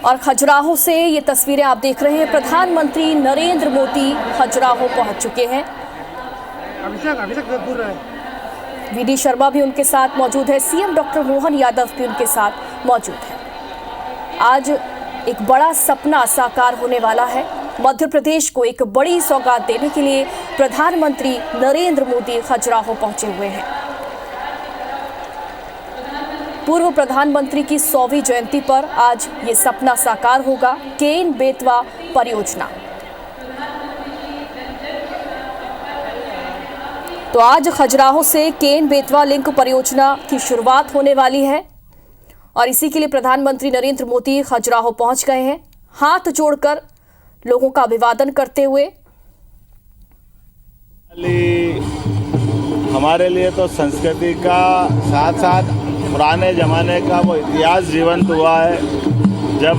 और खजुराहो से ये तस्वीरें आप देख रहे हैं। प्रधानमंत्री नरेंद्र मोदी खजुराहो पहुंच चुके हैं। वीडी शर्मा भी उनके साथ मौजूद है। सीएम डॉक्टर मोहन यादव भी उनके साथ मौजूद है। आज एक बड़ा सपना साकार होने वाला है। मध्य प्रदेश को एक बड़ी सौगात देने के लिए प्रधानमंत्री नरेंद्र मोदी खजुराहो पहुंचे हुए हैं। पूर्व प्रधानमंत्री की 100वीं जयंती पर आज ये सपना साकार होगा। केन बेतवा परियोजना। तो आज खजुराहो से केन बेतवा लिंक परियोजना की शुरुआत होने वाली है और इसी के लिए प्रधानमंत्री नरेंद्र मोदी खजुराहो पहुंच गए हैं। हाथ जोड़कर लोगों का अभिवादन करते हुए। हमारे लिए तो संस्कृति का साथ साथ पुराने जमाने का वो इतिहास जीवंत हुआ है। जब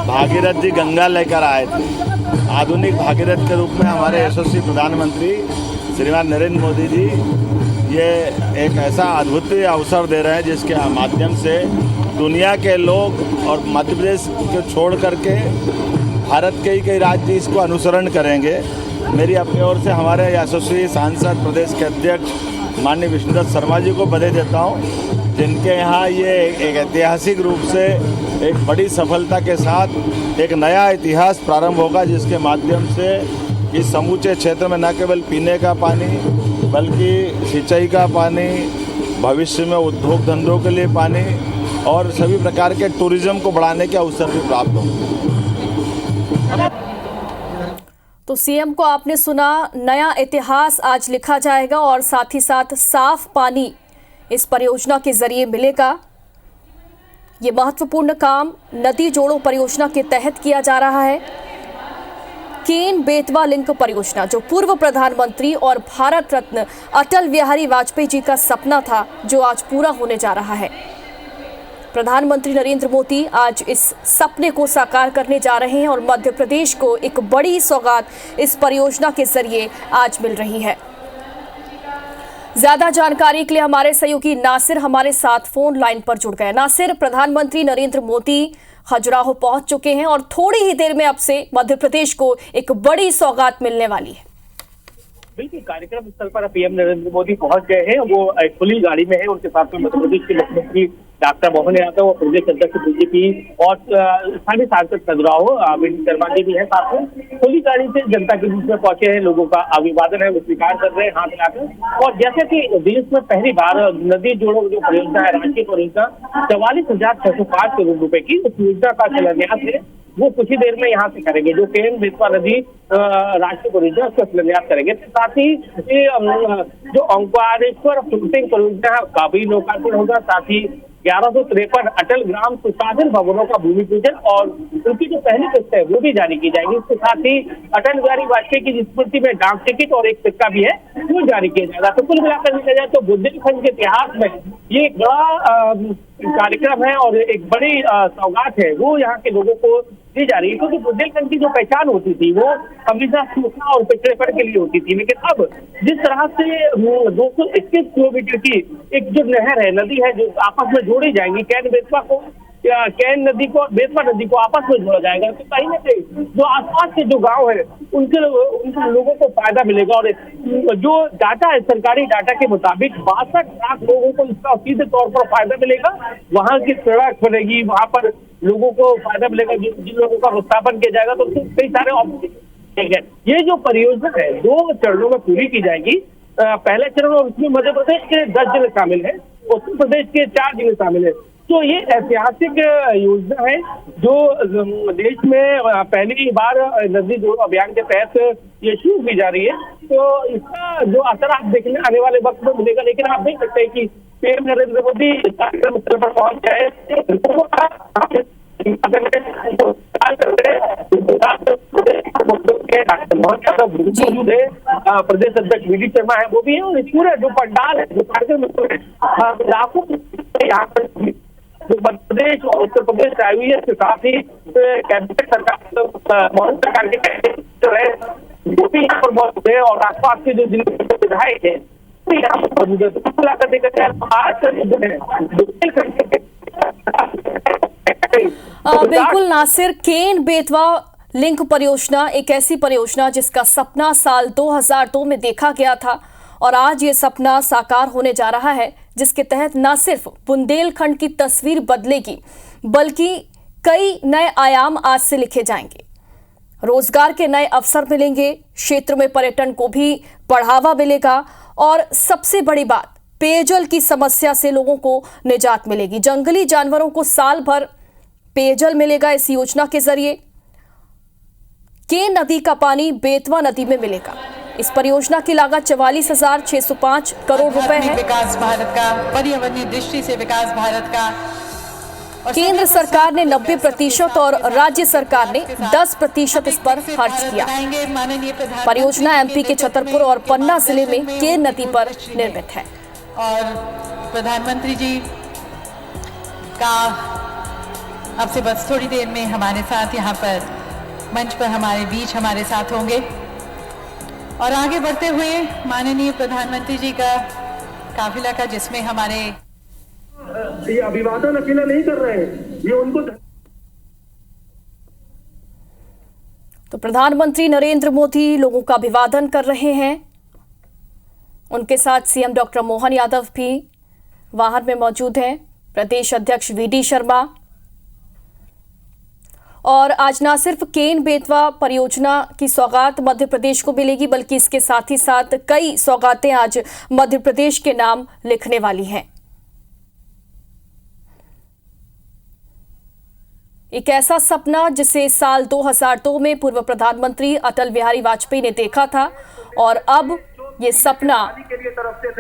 भागीरथ जी गंगा लेकर आए थे, आधुनिक भागीरथ के रूप में हमारे यशस्वी प्रधानमंत्री श्रीमान नरेंद्र मोदी जी ये एक ऐसा अद्भुत अवसर दे रहे हैं जिसके माध्यम से दुनिया के लोग और मध्य प्रदेश को छोड़ करके भारत के ही कई राज्य इसको अनुसरण करेंगे। मेरी अपनी ओर से हमारे यशस्वी सांसद प्रदेश के अध्यक्ष माननीय विष्णुदत्त शर्मा जी को बधाई देता हूं, जिनके यहाँ ये एक ऐतिहासिक रूप से एक बड़ी सफलता के साथ एक नया इतिहास प्रारंभ होगा, जिसके माध्यम से इस समूचे क्षेत्र में न केवल पीने का पानी बल्कि सिंचाई का पानी, भविष्य में उद्योग धंधों के लिए पानी और सभी प्रकार के टूरिज्म को बढ़ाने के अवसर भी प्राप्त होंगे। तो सीएम को आपने सुना, नया इतिहास आज लिखा जाएगा और साथ ही साथ साफ पानी इस परियोजना के जरिए मिलेगा। ये महत्वपूर्ण काम नदी जोड़ो परियोजना के तहत किया जा रहा है। केन बेतवा लिंक परियोजना जो पूर्व प्रधानमंत्री और भारत रत्न अटल बिहारी वाजपेयी जी का सपना था, जो आज पूरा होने जा रहा है। प्रधानमंत्री नरेंद्र मोदी आज इस सपने को साकार करने जा रहे हैं और मध्य प्रदेश को एक बड़ी सौगात इस परियोजना के जरिए आज मिल रही है। ज्यादा जानकारी के लिए हमारे सहयोगी नासिर हमारे साथ फोन लाइन पर जुड़ गए। नासिर, प्रधानमंत्री नरेंद्र मोदी खजुराहो पहुंच चुके हैं और थोड़ी ही देर में अब से मध्य प्रदेश को एक बड़ी सौगात मिलने वाली है। बिल्कुल, कार्यक्रम स्थल पर पीएम नरेंद्र मोदी पहुंच गए हैं। वो एक खुली गाड़ी में है। उनके साथ में मध्य प्रदेश के मुख्यमंत्री डॉक्टर मोहन यादव और प्रदेश अध्यक्ष बीजेपी और स्थानीय सांसद खजुराहो वीडी शर्मा जी भी है। साथ में खुली गाड़ी से जनता के बीच में पहुंचे हैं। लोगों का अभिवादन है वो स्वीकार कर रहे हैं हाथ मिलाकर। और जैसे कि देश में पहली बार नदी जोड़ो जो परियोजना है, राष्ट्रीय परियोजना 44,605 करोड़ रुपए की उस योजना का शिलान्यास है, वो कुछ ही देर में यहाँ से करेंगे। जो केन बेतवा नदी राष्ट्रीय परियोजना उसका शिलान्यास करेंगे। साथ ही जो ओंकारेश्वर फ्लोटिंग परियोजना का भी लोकार्पण होगा। साथ ही 1153 अटल ग्राम सुशासन भवनों का भूमि पूजन और उनकी जो पहली किस्त है वो भी जारी की जाएगी। इसके साथ ही अटल बिहारी वाजपेयी की स्मृति में डाक टिकट और एक सिक्का भी है वो जारी किया जाएगा। तो कुल मिलाकर देखा जाए तो बुंदेलखंड के इतिहास में ये एक बड़ा कार्यक्रम है और एक बड़ी सौगात है वो यहाँ के लोगों को दी जा रही है। क्योंकि बुंदेलखंड की जो पहचान होती थी वो हमेशा सूखा और पिछड़ेपन के लिए होती थी, लेकिन अब जिस तरह से 221 किलोमीटर की एक जो नहर है, नदी है, जो आपस में जोड़ी जाएंगी, केन बेतवा को केन नदी को बेतवा नदी को आपस में जोड़ा जाएगा, तो कहीं ना कहीं जो आसपास के जो गांव है उनके लोगों को फायदा मिलेगा। और जो डाटा है, सरकारी डाटा के मुताबिक 62 लाख लोगों को इसका सीधे तौर पर फायदा मिलेगा। वहां की सड़क बनेगी, वहां पर लोगों को फायदा मिलेगा। जिन लोगों का विस्थापन किया जाएगा तो कई सारे ऑप्शन। ये जो परियोजना है 2 चरणों में पूरी की जाएगी। पहले चरण में उसमें मध्य प्रदेश के 10 जिले शामिल है, उत्तर प्रदेश के 4 जिले शामिल है। तो ये ऐतिहासिक योजना है जो देश में पहली बार नदी जोड़ो अभियान के तहत ये शुरू की जा रही है। तो इसका जो असर आप देखने आने वाले वक्त में मिलेगा। लेकिन आप देख सकते हैं कि पीएम नरेंद्र मोदी कार्यक्रम स्थल पर पहुंच गए। प्रदेश अध्यक्ष वीडी शर्मा है वो भी है और पूरे जो पंडाल है, जो कार्यक्रम लाखों यहाँ पर जो मध्य प्रदेश और उत्तर प्रदेश से आई हुई है, इसके साथ ही कैबिनेट सरकार मोदी सरकार के वो भी यहाँ पर मौजूद है और आसपास के जो जिले के विधायक है यहाँ पर मौजूद है। तो आज का जो दिन है बिल्कुल नासिर, केन बेतवा लिंक परियोजना एक ऐसी परियोजना जिसका सपना साल 2002 में देखा गया था और आज ये सपना साकार होने जा रहा है, जिसके तहत न सिर्फ बुंदेलखंड की तस्वीर बदलेगी बल्कि कई नए आयाम आज से लिखे जाएंगे। रोजगार के नए अवसर मिलेंगे, क्षेत्र में पर्यटन को भी बढ़ावा मिलेगा और सबसे बड़ी बात, पेयजल की समस्या से लोगों को निजात मिलेगी। जंगली जानवरों को साल भर पेयजल मिलेगा इस योजना के जरिए। केन नदी का पानी बेतवा नदी में मिलेगा। इस परियोजना की लागत 44,605 करोड़ रुपए है। विकास भारत का, पर्यावरणीय दृष्टि से विकास भारत का। केंद्र सरकार ने 90% और राज्य सरकार ने 10% इस पर खर्च किया। परियोजना एमपी के छतरपुर और पन्ना जिले में केन नदी पर निर्मित है। और प्रधानमंत्री जी का अब से बस थोड़ी देर में हमारे साथ यहाँ पर मंच पर हमारे बीच हमारे साथ होंगे और आगे बढ़ते हुए माननीय प्रधानमंत्री जी का काफिला का, जिसमें हमारे ये अभिवादन अकेला नहीं कर रहे हैं, ये उनको। तो प्रधानमंत्री नरेंद्र मोदी लोगों का अभिवादन कर रहे हैं। उनके साथ सीएम डॉक्टर मोहन यादव भी वाहन में मौजूद हैं, प्रदेश अध्यक्ष वीडी शर्मा। और आज न सिर्फ केन बेतवा परियोजना की सौगात मध्य प्रदेश को मिलेगी बल्कि इसके साथ ही साथ कई सौगातें आज मध्य प्रदेश के नाम लिखने वाली हैं। एक ऐसा सपना जिसे साल 2002 में पूर्व प्रधानमंत्री अटल बिहारी वाजपेयी ने देखा था और अब ये सपना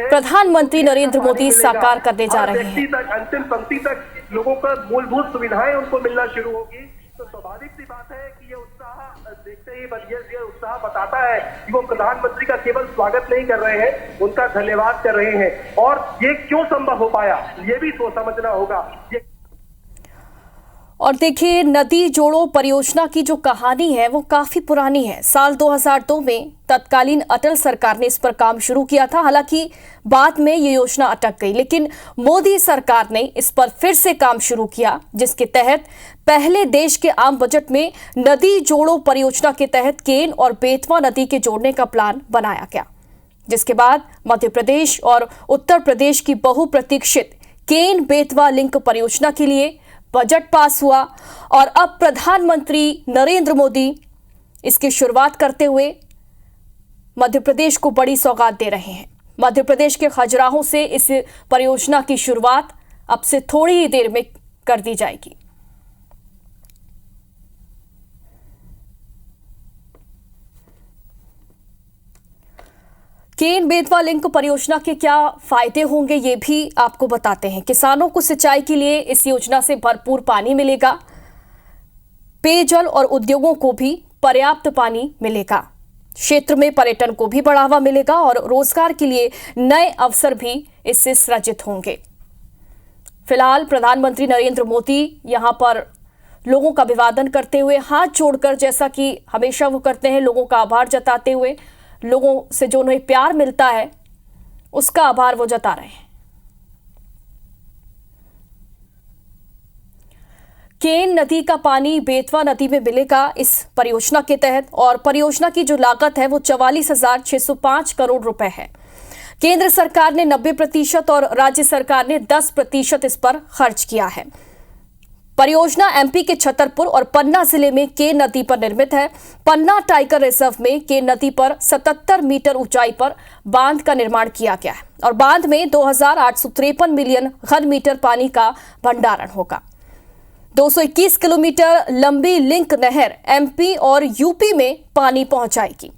प्रधानमंत्री नरेंद्र मोदी साकार करने जा रहे हैं। अंतिम पंक्ति तक लोगों को मूलभूत सुविधाएं उनको मिलना शुरू होगी, तो स्वाभाविक सी बात है कि ये उत्साह देखते ही ये उत्साह बताता है कि वो प्रधानमंत्री का केवल स्वागत नहीं कर रहे हैं, उनका धन्यवाद कर रहे हैं। और ये क्यों संभव हो पाया, ये भी सोच समझना होगा। और देखिए, नदी जोड़ो परियोजना की जो कहानी है वो काफी पुरानी है। साल 2002 में तत्कालीन अटल सरकार ने इस पर काम शुरू किया था। हालांकि बाद में ये योजना अटक गई, लेकिन मोदी सरकार ने इस पर फिर से काम शुरू किया, जिसके तहत पहले देश के आम बजट में नदी जोड़ो परियोजना के तहत केन और बेतवा नदी के जोड़ने का प्लान बनाया गया, जिसके बाद मध्य प्रदेश और उत्तर प्रदेश की बहुप्रतीक्षित केन बेतवा लिंक परियोजना के लिए बजट पास हुआ और अब प्रधानमंत्री नरेंद्र मोदी इसकी शुरुआत करते हुए मध्य प्रदेश को बड़ी सौगात दे रहे हैं। मध्य प्रदेश के खजुराहो से इस परियोजना की शुरुआत अब से थोड़ी ही देर में कर दी जाएगी। केन बेतवा लिंक परियोजना के क्या फायदे होंगे ये भी आपको बताते हैं। किसानों को सिंचाई के लिए इस योजना से भरपूर पानी मिलेगा, पेयजल और उद्योगों को भी पर्याप्त पानी मिलेगा, क्षेत्र में पर्यटन को भी बढ़ावा मिलेगा और रोजगार के लिए नए अवसर भी इससे सृजित होंगे। फिलहाल प्रधानमंत्री नरेंद्र मोदी यहां पर लोगों का अभिवादन करते हुए हाथ जोड़कर, जैसा कि हमेशा वो करते हैं, लोगों का आभार जताते हुए, लोगों से जो उन्हें प्यार मिलता है उसका आभार वो जता रहे हैं। केन नदी का पानी बेतवा नदी में मिलेगा इस परियोजना के तहत और परियोजना की जो लागत है वो 44,605 करोड़ रुपए है। केंद्र सरकार ने 90% और राज्य सरकार ने 10% इस पर खर्च किया है। परियोजना एमपी के छतरपुर और पन्ना जिले में केन नदी पर निर्मित है। पन्ना टाइगर रिजर्व में केन नदी पर 77 मीटर ऊंचाई पर बांध का निर्माण किया गया है और बांध में 2,853 मिलियन घन मीटर पानी का भंडारण होगा। 221 किलोमीटर लंबी लिंक नहर एमपी और यूपी में पानी पहुंचाएगी।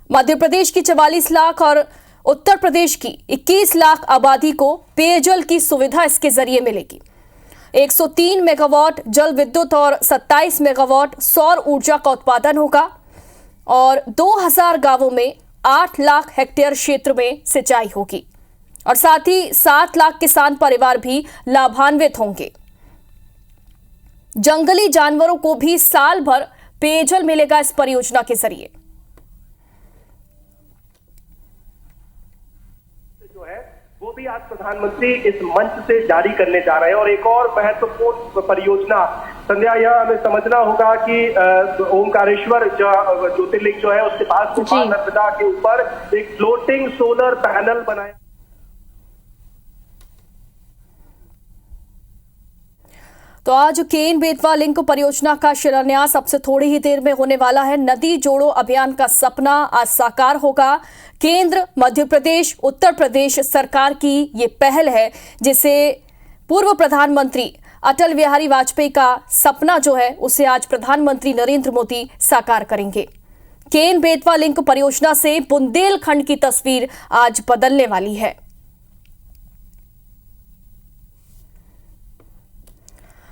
मध्य प्रदेश की 44 लाख और उत्तर प्रदेश की 21 लाख आबादी को पेयजल की सुविधा इसके जरिए मिलेगी। 103 मेगावाट जल विद्युत और 27 मेगावाट सौर ऊर्जा का उत्पादन होगा और 2000 गांवों में 8 लाख हेक्टेयर क्षेत्र में सिंचाई होगी और साथ ही 7 लाख किसान परिवार भी लाभान्वित होंगे। जंगली जानवरों को भी साल भर पेयजल मिलेगा इस परियोजना के जरिए। वो भी आज प्रधानमंत्री इस मंच से जारी करने जा रहे हैं और एक और महत्वपूर्ण परियोजना संध्या, यह हमें समझना होगा कि ओमकारेश्वर ज्योतिर्लिंग जो है उसके पास मां नर्मदा के ऊपर एक फ्लोटिंग सोलर पैनल बनाया। तो आज केन बेतवा लिंक परियोजना का शिलान्यास अब से थोड़ी ही देर में होने वाला है। नदी जोड़ो अभियान का सपना आज साकार होगा। केंद्र, मध्य प्रदेश, उत्तर प्रदेश सरकार की ये पहल है जिसे पूर्व प्रधानमंत्री अटल बिहारी वाजपेयी का सपना जो है उसे आज प्रधानमंत्री नरेंद्र मोदी साकार करेंगे। केन बेतवा लिंक परियोजना से बुंदेलखंड की तस्वीर आज बदलने वाली है।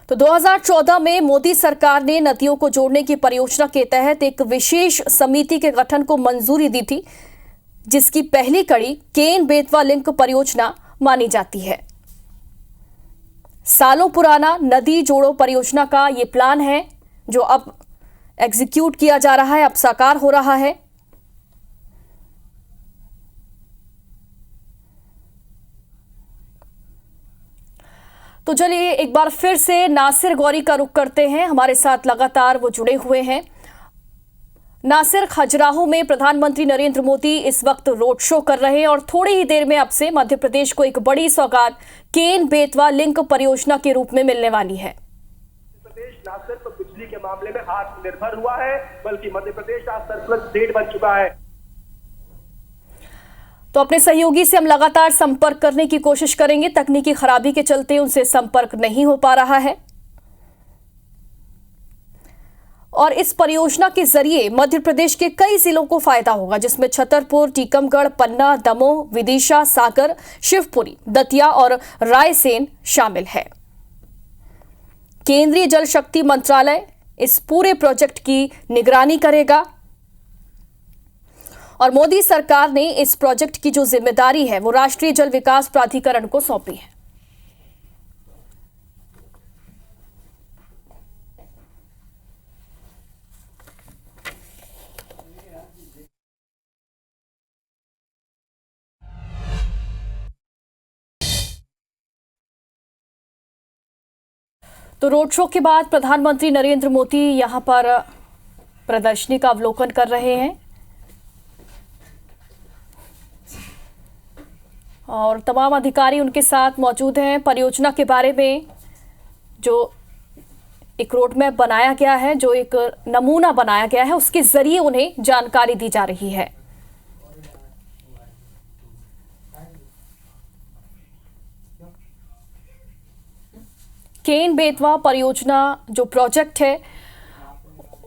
तो 2014 में मोदी सरकार ने नदियों को जोड़ने की परियोजना के तहत एक विशेष समिति के गठन को मंजूरी दी थी, जिसकी पहली कड़ी केन बेतवा लिंक परियोजना मानी जाती है। सालों पुराना नदी जोड़ो परियोजना का ये प्लान है जो अब एग्जीक्यूट किया जा रहा है, अब साकार हो रहा है। तो चलिए एक बार फिर से नासिर गौरी का रुख करते हैं, हमारे साथ लगातार वो जुड़े हुए हैं। नासिर, खजुराहो में प्रधानमंत्री नरेंद्र मोदी इस वक्त रोड शो कर रहे हैं और थोड़ी ही देर में अब से मध्य प्रदेश को एक बड़ी सौगात केन बेतवा लिंक परियोजना के रूप में मिलने वाली है। मध्य प्रदेश न सिर्फ बिजली के मामले में आत्मनिर्भर हुआ है, बल्कि मध्य प्रदेश आज सरप्लस स्टेट बन चुका है। तो अपने सहयोगी से हम लगातार संपर्क करने की कोशिश करेंगे, तकनीकी खराबी के चलते उनसे संपर्क नहीं हो पा रहा है। और इस परियोजना के जरिए मध्य प्रदेश के कई जिलों को फायदा होगा, जिसमें छतरपुर, टीकमगढ़, पन्ना, दमोह, विदिशा, सागर, शिवपुरी, दतिया और रायसेन शामिल है। केंद्रीय जल शक्ति मंत्रालय इस पूरे प्रोजेक्ट की निगरानी करेगा और मोदी सरकार ने इस प्रोजेक्ट की जो जिम्मेदारी है वो राष्ट्रीय जल विकास प्राधिकरण को सौंपी है। तो रोड शो के बाद प्रधानमंत्री नरेंद्र मोदी यहां पर प्रदर्शनी का अवलोकन कर रहे हैं और तमाम अधिकारी उनके साथ मौजूद हैं। परियोजना के बारे में जो एक रोड मैप बनाया गया है, जो एक नमूना बनाया गया है, उसके जरिए उन्हें जानकारी दी जा रही है। केन बेतवा परियोजना जो प्रोजेक्ट है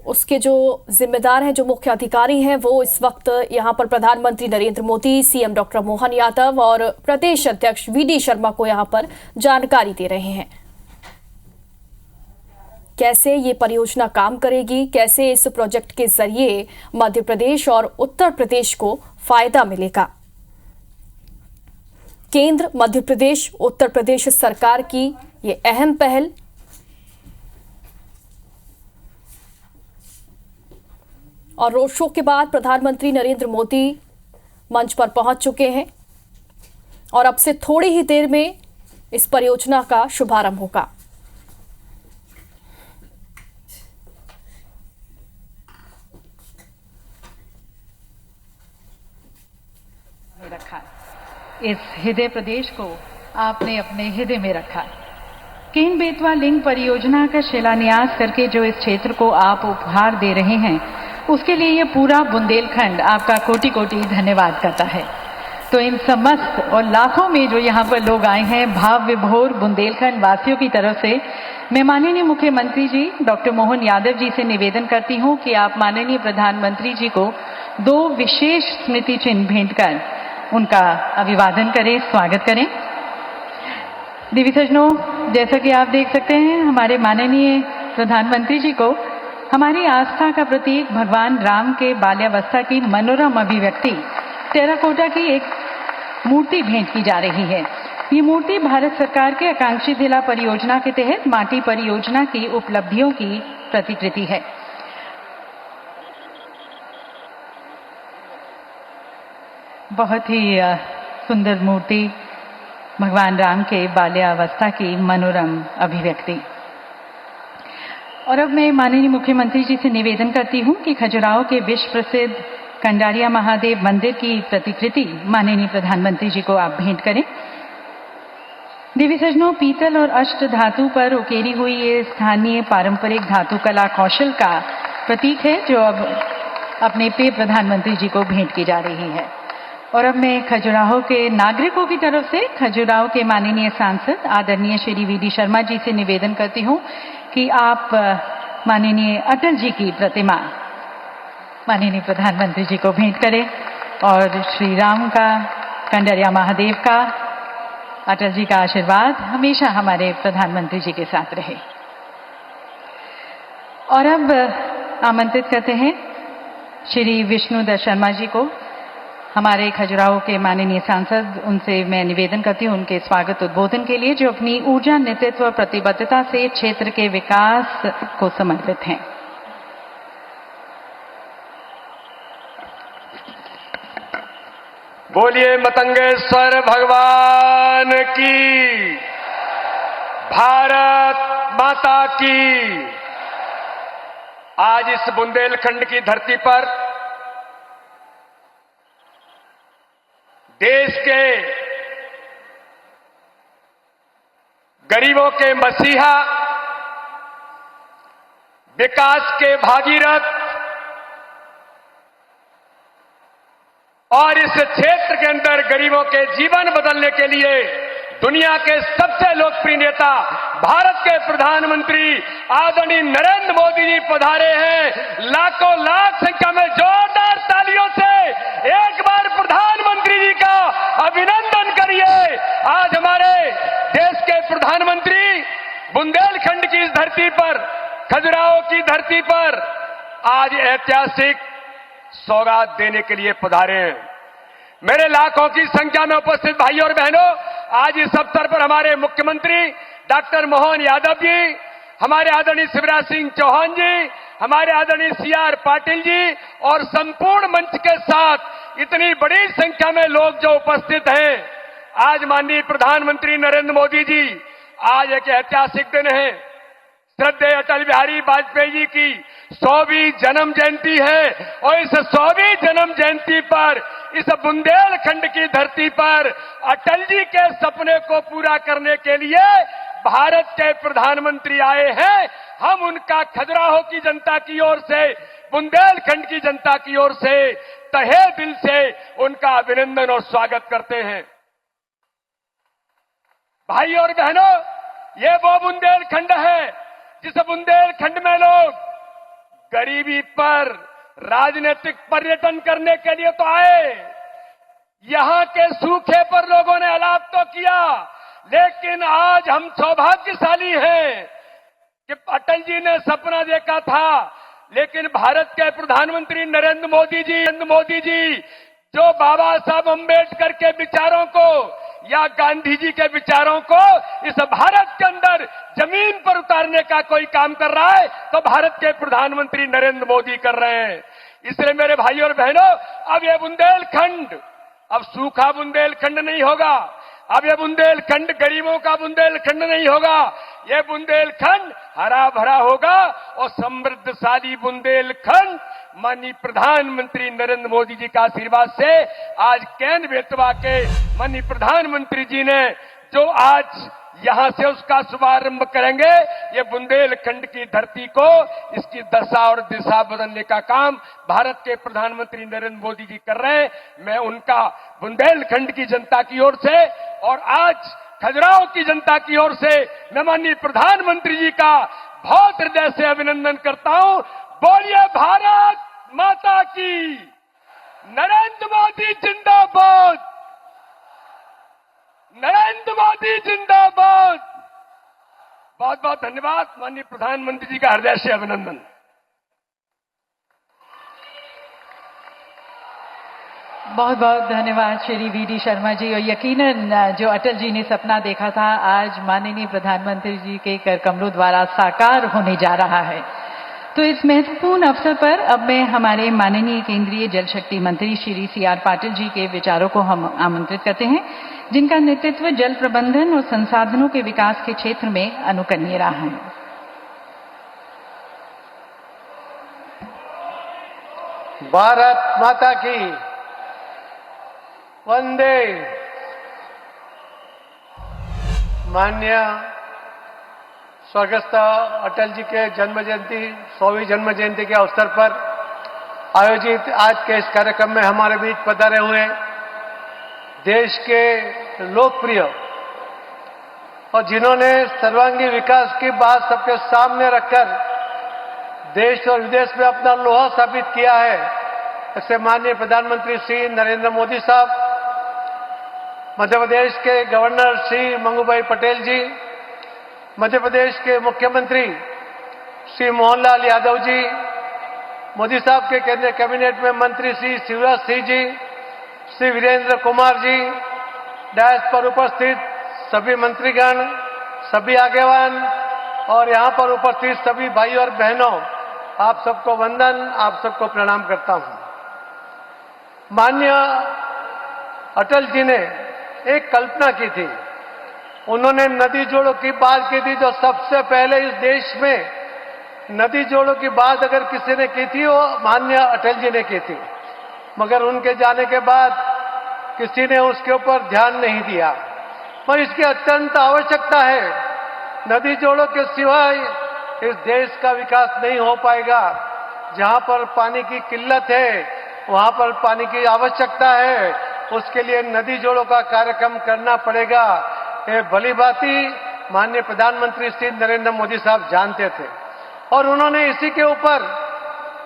उसके जो जिम्मेदार हैं, जो मुख्य अधिकारी हैं, वो इस वक्त यहां पर प्रधानमंत्री नरेंद्र मोदी, सीएम डॉक्टर मोहन यादव और प्रदेश अध्यक्ष वीडी शर्मा को यहां पर जानकारी दे रहे हैं। कैसे ये परियोजना काम करेगी, कैसे इस प्रोजेक्ट के जरिए मध्य प्रदेश और उत्तर प्रदेश को फायदा मिलेगा। केंद्र, मध्य प्रदेश, उत्तर प्रदेश सरकार की ये अहम पहल और रोड शो के बाद प्रधानमंत्री नरेंद्र मोदी मंच पर पहुंच चुके हैं और अब से थोड़ी ही देर में इस परियोजना का शुभारंभ होगा। रखा इस हृदय प्रदेश को आपने अपने हृदय में रखा। केन बेतवा लिंक परियोजना का शिलान्यास करके जो इस क्षेत्र को आप उपहार दे रहे हैं, उसके लिए ये पूरा बुंदेलखंड आपका कोटि कोटि धन्यवाद करता है। तो इन समस्त और लाखों में जो यहाँ पर लोग आए हैं, भाव विभोर बुंदेलखंड वासियों की तरफ से मैं माननीय मुख्यमंत्री जी डॉक्टर मोहन यादव जी से निवेदन करती हूँ कि आप माननीय प्रधानमंत्री जी को 2 विशेष स्मृति चिन्ह भेंट कर उनका अभिवादन करें, स्वागत करें। देवी सज्जनों, जैसा कि आप देख सकते हैं, हमारे माननीय प्रधानमंत्री जी को हमारी आस्था का प्रतीक भगवान राम के बाल्यावस्था की मनोरम अभिव्यक्ति टेराकोटा की एक मूर्ति भेंट की जा रही है। ये मूर्ति भारत सरकार के आकांक्षी जिला परियोजना के तहत माटी परियोजना की उपलब्धियों की प्रतिकृति है। बहुत ही सुंदर मूर्ति, भगवान राम के बाल्यावस्था की मनोरम अभिव्यक्ति। और अब मैं माननीय मुख्यमंत्री जी से निवेदन करती हूं कि खजुराहो के विश्व प्रसिद्ध कंडारिया महादेव मंदिर की प्रतिकृति माननीय प्रधानमंत्री जी को आप भेंट करें। देवी सज्जनों, पीतल और अष्ट धातु पर उकेरी हुई ये स्थानीय पारंपरिक धातु कला कौशल का प्रतीक है जो अब अपने प्रिय प्रधानमंत्री जी को भेंट की जा रही है। और अब मैं खजुराहो के नागरिकों की तरफ से खजुराहो के माननीय सांसद आदरणीय श्री वी.डी. शर्मा जी से निवेदन करती हूं कि आप माननीय अटल जी की प्रतिमा माननीय प्रधानमंत्री जी को भेंट करें और श्री राम का, कंडारिया महादेव का, अटल जी का आशीर्वाद हमेशा हमारे प्रधानमंत्री जी के साथ रहे। और अब आमंत्रित करते हैं श्री विष्णुदत्त शर्मा जी को, हमारे खजुराहो के माननीय सांसद। उनसे मैं निवेदन करती हूं उनके स्वागत उद्बोधन के लिए, जो अपनी ऊर्जा, नेतृत्व और प्रतिबद्धता से क्षेत्र के विकास को समर्पित हैं। बोलिए मतंगेश्वर भगवान की, भारत माता की। आज इस बुंदेलखंड की धरती पर देश के गरीबों के मसीहा, विकास के भागीरथ और इस क्षेत्र के अंदर गरीबों के जीवन बदलने के लिए दुनिया के सबसे लोकप्रिय नेता भारत के प्रधानमंत्री आदरणीय नरेंद्र मोदी जी पधारे हैं। लाखों लाख संख्या में जोरदार तालियों से एक बार प्रधानमंत्री जी का अभिनंदन करिए। आज हमारे देश के प्रधानमंत्री बुंदेलखंड की इस धरती पर, खजुराहो की धरती पर आज ऐतिहासिक सौगात देने के लिए पधारे हैं। मेरे लाखों की संख्या में उपस्थित भाइयों और बहनों, आज इस अवसर पर हमारे मुख्यमंत्री डॉक्टर मोहन यादव जी, हमारे आदरणीय शिवराज सिंह चौहान जी, हमारे आदरणीय सी.आर. पाटिल जी और संपूर्ण मंच के साथ इतनी बड़ी संख्या में लोग जो उपस्थित हैं, आज माननीय प्रधानमंत्री नरेंद्र मोदी जी, आज एक ऐतिहासिक दिन है। श्रद्धेय अटल बिहारी वाजपेयी जी की 100वीं जन्म जयंती है और इस 100वीं जन्म जयंती पर इस बुंदेलखंड की धरती पर अटल जी के सपने को पूरा करने के लिए भारत के प्रधानमंत्री आए हैं। हम उनका खजुराहो की जनता की ओर से, बुंदेलखंड की जनता की ओर से तहे दिल से उनका अभिनंदन और स्वागत करते हैं। भाई और बहनों, ये वो बुंदेलखंड है जिस बुंदेलखंड में लोग गरीबी पर राजनीतिक पर्यटन करने के लिए तो आए, यहां के सूखे पर लोगों ने अलाप तो किया, लेकिन आज हम सौभाग्यशाली हैं कि अटल जी ने सपना देखा था, लेकिन भारत के प्रधानमंत्री नरेंद्र मोदी जी जो बाबा साहब अम्बेडकर के विचारों को या गांधी जी के विचारों को इस भारत के अंदर जमीन पर उतारने का कोई काम कर रहा है तो भारत के प्रधानमंत्री नरेंद्र मोदी कर रहे हैं। इसलिए मेरे भाइयों और बहनों, अब ये बुंदेलखंड अब सूखा बुंदेलखंड नहीं होगा, अब ये बुंदेलखंड गरीबों का बुंदेलखंड नहीं होगा, ये बुंदेलखंड हरा भरा होगा और समृद्धशाली बुंदेलखंड माननीय प्रधानमंत्री नरेंद्र मोदी जी का आशीर्वाद से आज केन बेतवा के माननीय प्रधानमंत्री जी ने जो आज यहां से उसका शुभारंभ करेंगे, ये बुंदेलखंड की धरती को, इसकी दशा और दिशा बदलने का काम भारत के प्रधानमंत्री नरेंद्र मोदी जी कर रहे हैं। मैं उनका बुंदेलखंड की जनता की ओर से और आज खजुराहो की जनता की ओर से मैं माननीय प्रधानमंत्री जी का बहुत हृदय से अभिनंदन करता हूं। बोलिए भारत माता की, नरेंद्र मोदी जिंदाबाद, नरेंद्र मोदी जिंदाबाद। बहुत बहुत धन्यवाद। माननीय प्रधानमंत्री जी का हृदय से अभिनंदन। बहुत बहुत धन्यवाद श्री वी.डी. शर्मा जी। और यकीनन जो अटल जी ने सपना देखा था आज माननीय प्रधानमंत्री जी के कर कमलों द्वारा साकार होने जा रहा है। तो इस महत्वपूर्ण अवसर पर अब मैं हमारे माननीय केंद्रीय जल शक्ति मंत्री श्री सी.आर. पाटिल जी के विचारों को हम आमंत्रित करते हैं, जिनका नेतृत्व जल प्रबंधन और संसाधनों के विकास के क्षेत्र में अनुकरणीय रहा है। भारत माता की वंदे। माननीय स्वर्गस्थ अटल जी के जन्म जयंती 100वीं जन्म जयंती के अवसर पर आयोजित आज के इस कार्यक्रम में हमारे बीच पधारे हुए देश के लोकप्रिय और जिन्होंने सर्वांगीण विकास की बात सबके सामने रखकर देश और विदेश में अपना लोहा साबित किया है, ऐसे माननीय प्रधानमंत्री श्री नरेंद्र मोदी साहब, मध्य प्रदेश के गवर्नर श्री मंगूभाई पटेल जी, मध्य प्रदेश के मुख्यमंत्री श्री मोहनलाल यादव जी, मोदी साहब के केंद्रीय कैबिनेट में मंत्री श्री शिवराज सिंह जी, श्री वीरेंद्र कुमार जी, डायस पर उपस्थित सभी मंत्रीगण, सभी आगेवान और यहां पर उपस्थित सभी भाई और बहनों, आप सबको वंदन, आप सबको प्रणाम करता हूं। माननीय अटल जी ने एक कल्पना की थी, उन्होंने नदी जोड़ों की बात की थी, जो सबसे पहले इस देश में नदी जोड़ों की बात अगर किसी ने की थी वो माननीय अटल जी ने की थी, मगर उनके जाने के बाद किसी ने उसके ऊपर ध्यान नहीं दिया। पर इसकी अत्यंत आवश्यकता है, नदी जोड़ों के सिवाय इस देश का विकास नहीं हो पाएगा। जहां पर पानी की किल्लत है वहां पर पानी की आवश्यकता है, उसके लिए नदी जोड़ों का कार्यक्रम करना पड़ेगा। ये भली भांति माननीय प्रधानमंत्री श्री नरेंद्र मोदी साहब जानते थे और उन्होंने इसी के ऊपर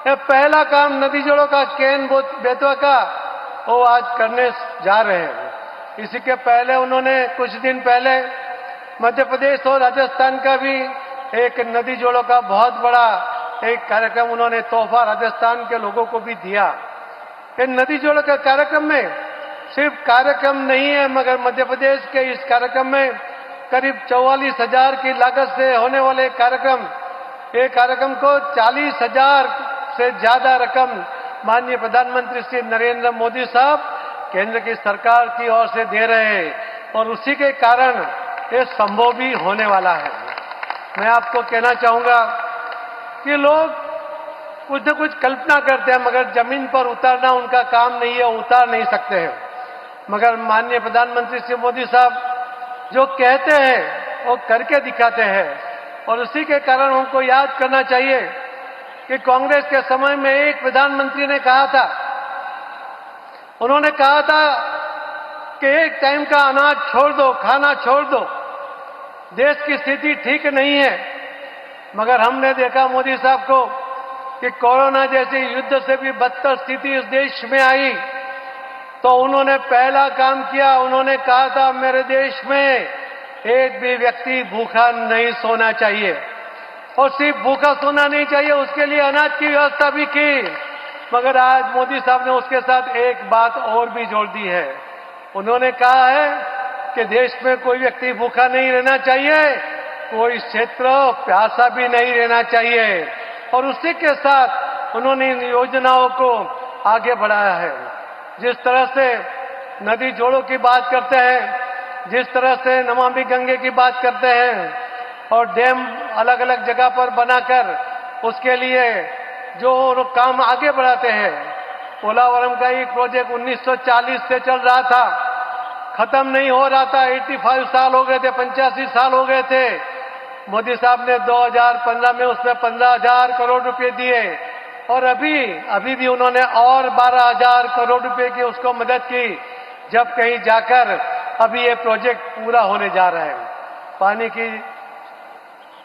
पहला काम नदी जोड़ों का केन बेतवा का वो आज करने जा रहे हैं। इसी के पहले उन्होंने कुछ दिन पहले मध्य प्रदेश और राजस्थान का भी एक नदी जोड़ों का बहुत बड़ा एक कार्यक्रम उन्होंने तोहफा राजस्थान के लोगों को भी दिया। इन नदी जोड़ों के कार्यक्रम में सिर्फ कार्यक्रम नहीं है, मगर मध्य प्रदेश के इस कार्यक्रम में करीब 44,000 की लागत से होने वाले कार्यक्रम, एक कार्यक्रम को 40,000 से ज्यादा रकम माननीय प्रधानमंत्री श्री नरेंद्र मोदी साहब केंद्र की सरकार की ओर से दे रहे हैं और उसी के कारण ये संभव भी होने वाला है। मैं आपको कहना चाहूंगा कि लोग कुछ न कुछ कल्पना करते हैं, मगर जमीन पर उतारना उनका काम नहीं है, उतार नहीं सकते हैं। मगर माननीय प्रधानमंत्री श्री मोदी साहब जो कहते हैं वो करके दिखाते हैं और उसी के कारण हमको याद करना चाहिए कि कांग्रेस के समय में एक प्रधानमंत्री ने कहा था, उन्होंने कहा था कि एक टाइम का अनाज छोड़ दो, खाना छोड़ दो, देश की स्थिति ठीक नहीं है। मगर हमने देखा मोदी साहब को कि कोरोना जैसी युद्ध से भी बदतर स्थिति इस देश में आई तो उन्होंने पहला काम किया, उन्होंने कहा था मेरे देश में एक भी व्यक्ति भूखा नहीं सोना चाहिए और सिर्फ भूखा सोना नहीं चाहिए, उसके लिए अनाज की व्यवस्था भी की। मगर आज मोदी साहब ने उसके साथ एक बात और भी जोड़ दी है, उन्होंने कहा है कि देश में कोई व्यक्ति भूखा नहीं रहना चाहिए, कोई क्षेत्र प्यासा भी नहीं रहना चाहिए और उसी के साथ उन्होंने इन योजनाओं को आगे बढ़ाया है। जिस तरह से नदी जोड़ों की बात करते हैं, जिस तरह से नमामि गंगे की बात करते हैं और डैम अलग अलग जगह पर बनाकर उसके लिए जो काम आगे बढ़ाते हैं। पोलावरम का एक प्रोजेक्ट 1940 से चल रहा था, खत्म नहीं हो रहा था, 85 साल हो गए थे, 85 साल हो गए थे। मोदी साहब ने 2015 में उसमें 15,000 करोड़ रुपए दिए और अभी भी उन्होंने और 12,000 करोड़ रुपए की उसको मदद की, जब कहीं जाकर अभी ये प्रोजेक्ट पूरा होने जा रहा है। पानी की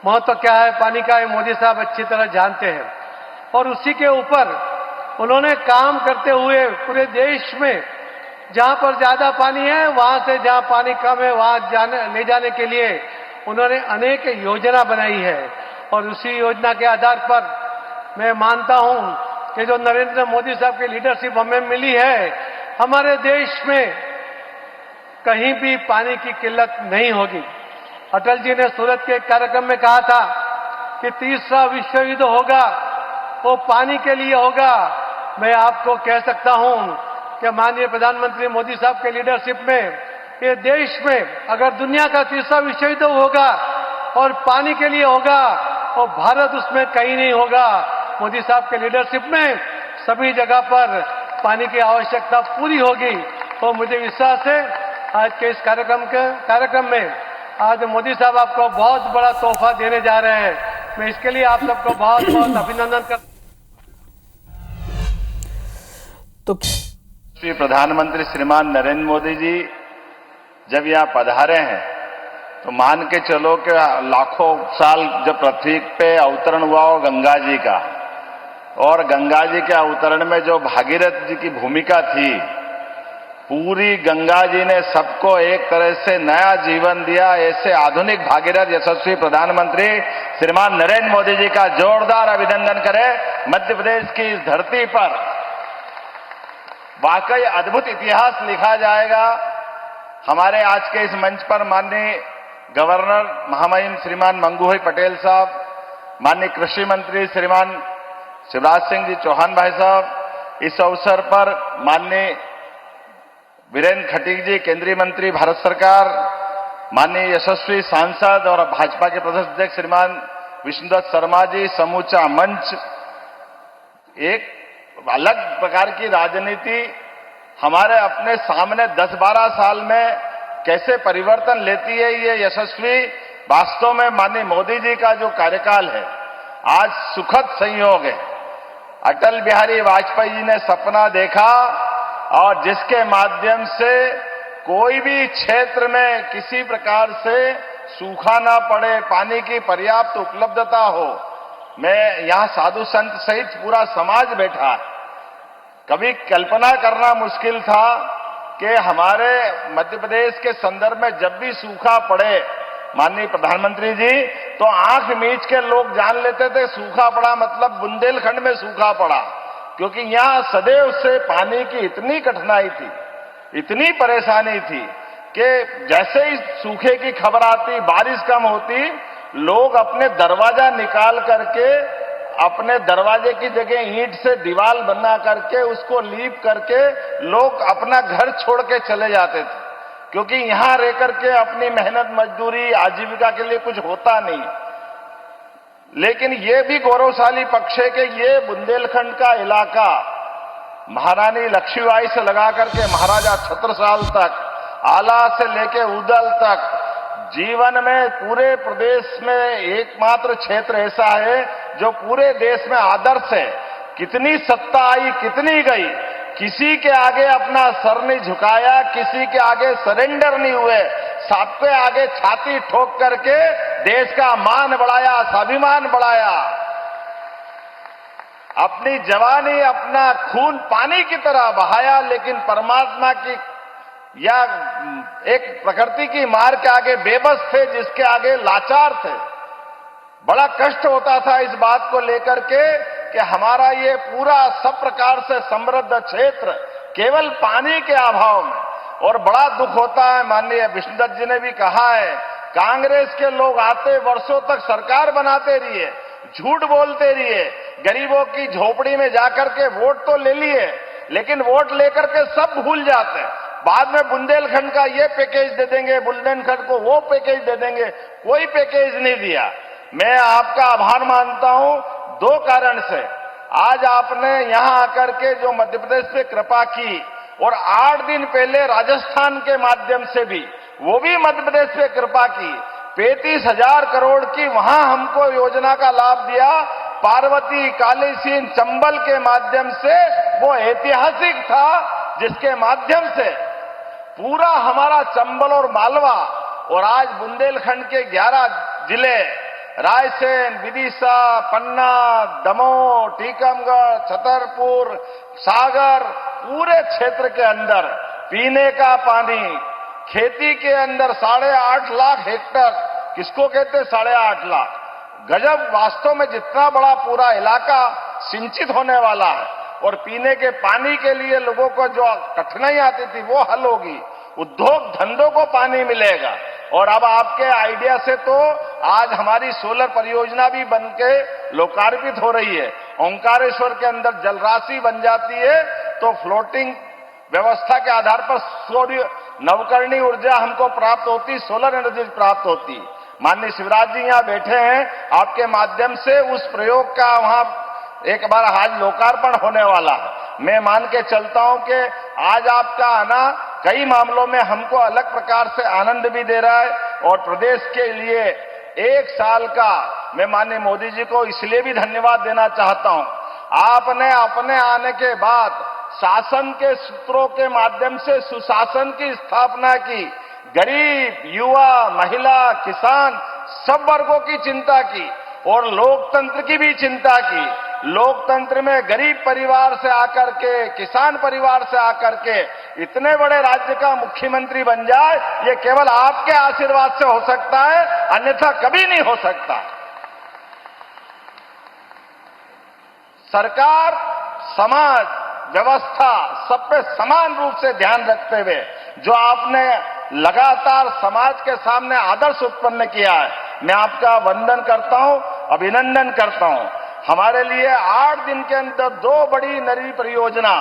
महत्व क्या है, पानी का ये मोदी साहब अच्छी तरह जानते हैं और उसी के ऊपर उन्होंने काम करते हुए पूरे देश में जहां पर ज्यादा पानी है वहां से जहां पानी कम है वहां ले जाने के लिए उन्होंने अनेक योजना बनाई है और उसी योजना के आधार पर मैं मानता हूं कि जो नरेंद्र मोदी साहब की लीडरशिप हमें मिली है, हमारे देश में कहीं भी पानी की किल्लत नहीं होगी। अटल जी ने सूरत के कार्यक्रम में कहा था कि तीसरा विश्व युद्ध होगा वो पानी के लिए होगा। मैं आपको कह सकता हूं कि माननीय प्रधानमंत्री मोदी साहब के लीडरशिप में ये देश में अगर दुनिया का तीसरा विश्व युद्ध होगा और पानी के लिए होगा और भारत उसमें कहीं नहीं होगा। मोदी साहब के लीडरशिप में सभी जगह पर पानी की आवश्यकता पूरी होगी। तो मुझे विश्वास है आज के इस कार्यक्रम में आज मोदी साहब आपको बहुत बड़ा तोहफा देने जा रहे हैं। मैं इसके लिए आप सबको बहुत बहुत अभिनंदन करता हूं। श्री प्रधानमंत्री श्रीमान नरेंद्र मोदी जी जब यहाँ पधारे हैं तो मान के चलो कि लाखों साल जब पृथ्वी पे अवतरण हुआ हो गंगा जी का, और गंगा जी के अवतरण में जो भागीरथ जी की भूमिका थी, पूरी गंगा जी ने सबको एक तरह से नया जीवन दिया। ऐसे आधुनिक भागीरथ यशस्वी प्रधानमंत्री श्रीमान नरेंद्र मोदी जी का जोरदार अभिनंदन करें। मध्य प्रदेश की इस धरती पर वाकई अद्भुत इतिहास लिखा जाएगा। हमारे आज के इस मंच पर माननीय गवर्नर महामहिम श्रीमान मंगूभाई पटेल साहब, माननीय कृषि मंत्री श्रीमान शिवराज सिंह जी चौहान भाई साहब, इस अवसर पर माननीय वीरेंद्र खटीक जी केंद्रीय मंत्री भारत सरकार, माननीय यशस्वी सांसद और भाजपा के प्रदेश अध्यक्ष श्रीमान विष्णुदत्त शर्मा जी, समूचा मंच, एक अलग प्रकार की राजनीति हमारे अपने सामने 10-12 साल में कैसे परिवर्तन लेती है। ये यशस्वी वास्तव में माननीय मोदी जी का जो कार्यकाल है आज सुखद संयोग है। अटल बिहारी वाजपेयी जी ने सपना देखा और जिसके माध्यम से कोई भी क्षेत्र में किसी प्रकार से सूखा ना पड़े, पानी की पर्याप्त उपलब्धता हो। मैं यहां साधु संत सहित पूरा समाज बैठा है। कभी कल्पना करना मुश्किल था कि हमारे मध्य प्रदेश के संदर्भ में जब भी सूखा पड़े माननीय प्रधानमंत्री जी, तो आंख मीच के लोग जान लेते थे सूखा पड़ा मतलब बुंदेलखंड में सूखा पड़ा, क्योंकि यहां सदैव से पानी की इतनी कठिनाई थी, इतनी परेशानी थी कि जैसे ही सूखे की खबर आती, बारिश कम होती, लोग अपने दरवाजा निकाल करके अपने दरवाजे की जगह ईंट से दीवार बना करके उसको लीप करके लोग अपना घर छोड़ के चले जाते थे, क्योंकि यहां रह करके अपनी मेहनत मजदूरी आजीविका के लिए कुछ होता नहीं। लेकिन ये भी गौरवशाली पक्ष है कि ये बुंदेलखंड का इलाका महारानी लक्ष्मीबाई से लगा करके महाराजा छत्रसाल तक, आला से लेके उदल तक, जीवन में पूरे प्रदेश में एकमात्र क्षेत्र ऐसा है जो पूरे देश में आदर्श है। कितनी सत्ता आई, कितनी गई, किसी के आगे अपना सर नहीं झुकाया, किसी के आगे सरेंडर नहीं हुए, सबके आगे छाती ठोक करके देश का मान बढ़ाया, स्वाभिमान बढ़ाया। अपनी जवानी, अपना खून पानी की तरह बहाया, लेकिन परमात्मा की या एक प्रकृति की मार के आगे बेबस थे, जिसके आगे लाचार थे। बड़ा कष्ट होता था इस बात को लेकर के कि हमारा ये पूरा सब प्रकार से समृद्ध क्षेत्र केवल पानी के अभाव में, और बड़ा दुख होता है। माननीय विष्णुदत्त जी ने भी कहा है, कांग्रेस के लोग आते वर्षों तक सरकार बनाते रहिए, झूठ बोलते रहिए, गरीबों की झोपड़ी में जाकर के वोट तो ले लिए, लेकिन वोट लेकर के सब भूल जाते हैं। बाद में बुंदेलखंड का ये पैकेज दे देंगे, बुंदेलखंड को वो पैकेज दे देंगे, कोई पैकेज नहीं दिया। मैं आपका आभार मानता हूं दो कारण से। आज आपने यहां आकर के जो मध्य प्रदेश पे कृपा की, और 8 दिन पहले राजस्थान के माध्यम से भी, वो भी मध्य प्रदेश पे कृपा की, 35,000 करोड़ की वहां हमको योजना का लाभ दिया। पार्वती, कालीसिंध, चंबल के माध्यम से वो ऐतिहासिक था, जिसके माध्यम से पूरा हमारा चंबल और मालवा, और आज बुंदेलखंड के 11 जिले रायसेन, विदिशा, पन्ना, दमोह, टीकमगढ़, छतरपुर, सागर, पूरे क्षेत्र के अंदर पीने का पानी, खेती के अंदर 8.5 लाख हेक्टेयर, किसको कहते 8.5 लाख, गजब। वास्तव में जितना बड़ा पूरा इलाका सिंचित होने वाला है, और पीने के पानी के लिए लोगों को जो कठिनाई आती थी वो हल होगी, उद्योग धंधों को पानी मिलेगा। और अब आपके आइडिया से तो आज हमारी सोलर परियोजना भी बनके लोकार्पित हो रही है। ओंकारेश्वर के अंदर जलराशि बन जाती है तो फ्लोटिंग व्यवस्था के आधार पर सूर्य नवकरणीय ऊर्जा हमको प्राप्त होती, सोलर एनर्जी प्राप्त होती। माननीय शिवराज जी यहाँ बैठे हैं, आपके माध्यम से उस प्रयोग का वहां एक बार आज लोकार्पण होने वाला है। मैं मान के चलता हूं कि आज आपका आना कई मामलों में हमको अलग प्रकार से आनंद भी दे रहा है और प्रदेश के लिए 1 साल का मैं माननीय मोदी जी को इसलिए भी धन्यवाद देना चाहता हूं। आपने अपने आने के बाद शासन के सूत्रों के माध्यम से सुशासन की स्थापना की, गरीब, युवा, महिला, किसान सब वर्गों की चिंता की और लोकतंत्र की भी चिंता की। लोकतंत्र में गरीब परिवार से आकर के, किसान परिवार से आकर के इतने बड़े राज्य का मुख्यमंत्री बन जाए, ये केवल आपके आशीर्वाद से हो सकता है, अन्यथा कभी नहीं हो सकता। सरकार, समाज, व्यवस्था सब पे समान रूप से ध्यान रखते हुए जो आपने लगातार समाज के सामने आदर्श उत्पन्न किया है, मैं आपका वंदन करता हूं, अभिनंदन करता हूं। हमारे लिए 8 दिन के अंदर 2 बड़ी नई परियोजना,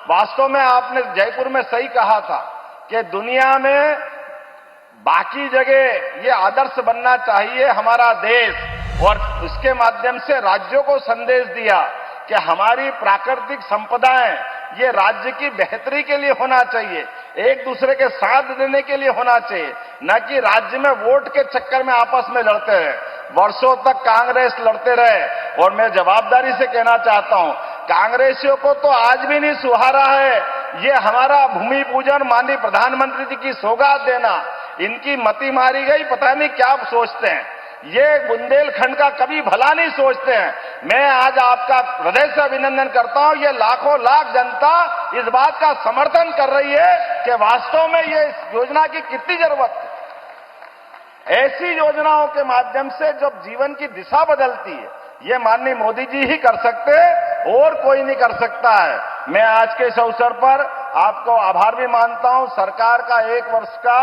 वास्तव में आपने जयपुर में सही कहा था कि दुनिया में बाकी जगह ये आदर्श बनना चाहिए हमारा देश, और इसके माध्यम से राज्यों को संदेश दिया कि हमारी प्राकृतिक संपदाएं ये राज्य की बेहतरी के लिए होना चाहिए, एक दूसरे के साथ देने के लिए होना चाहिए, न कि राज्य में वोट के चक्कर में आपस में लड़ते रहे। वर्षों तक कांग्रेस लड़ते रहे और मैं जवाबदारी से कहना चाहता हूं, कांग्रेसियों को तो आज भी नहीं सुहारा है ये हमारा भूमि पूजन माननीय प्रधानमंत्री जी की सौगात देना। इनकी मति मारी गई, पता नहीं क्या सोचते हैं, ये बुंदेलखंड का कभी भला नहीं सोचते हैं। मैं आज आपका हृदय से अभिनंदन करता हूं, ये लाखों लाख जनता इस बात का समर्थन कर रही है कि वास्तव में ये योजना की कितनी जरूरत है। ऐसी योजनाओं के माध्यम से जब जीवन की दिशा बदलती है, ये माननीय मोदी जी ही कर सकते हैं और कोई नहीं कर सकता है। मैं आज के इस अवसर पर आपको आभार भी मानता हूं। सरकार का 1 वर्ष का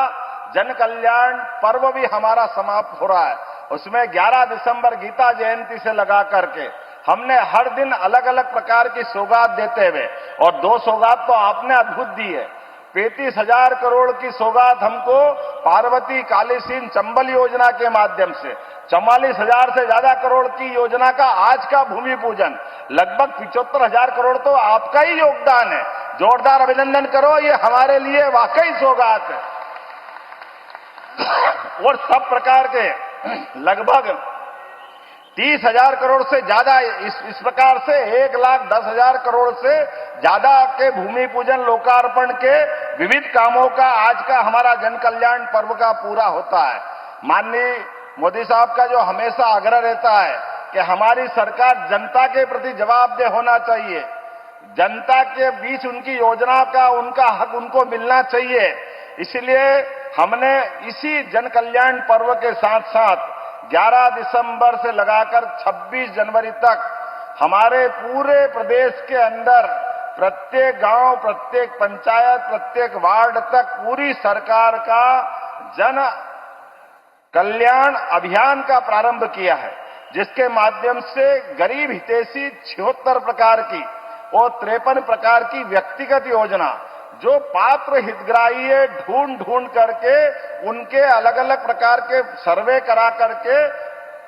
जन कल्याण पर्व भी हमारा समाप्त हो रहा है, उसमें 11 दिसंबर गीता जयंती से लगा करके हमने हर दिन अलग अलग प्रकार की सौगात देते हुए, और 2 सौगात तो आपने अद्भुत दी है। 35,000 करोड़ की सौगात हमको पार्वती कालीसीन चंबल योजना के माध्यम से, 44,000 से ज्यादा करोड़ की योजना का आज का भूमि पूजन, लगभग 75,000 करोड़ तो आपका ही योगदान है। जोरदार अभिनंदन करो, ये हमारे लिए वाकई सौगात है। और सब प्रकार के लगभग 30,000 करोड़ से ज्यादा इस प्रकार से 1,10,000 करोड़ से ज्यादा के भूमि पूजन लोकार्पण के विविध कामों का आज का हमारा जन कल्याण पर्व का पूरा होता है। माननीय मोदी साहब का जो हमेशा आग्रह रहता है कि हमारी सरकार जनता के प्रति जवाबदेह होना चाहिए, जनता के बीच उनकी योजना का उनका हक उनको मिलना चाहिए, इसलिए हमने इसी जन कल्याण पर्व के साथ साथ 11 दिसंबर से लगाकर 26 जनवरी तक हमारे पूरे प्रदेश के अंदर प्रत्येक गांव, प्रत्येक पंचायत, प्रत्येक वार्ड तक पूरी सरकार का जन कल्याण अभियान का प्रारंभ किया है, जिसके माध्यम से गरीब हितैषी 76 प्रकार की और 53 प्रकार की व्यक्तिगत योजना जो पात्र हितग्राही है ढूंढ करके उनके अलग अलग प्रकार के सर्वे करा करके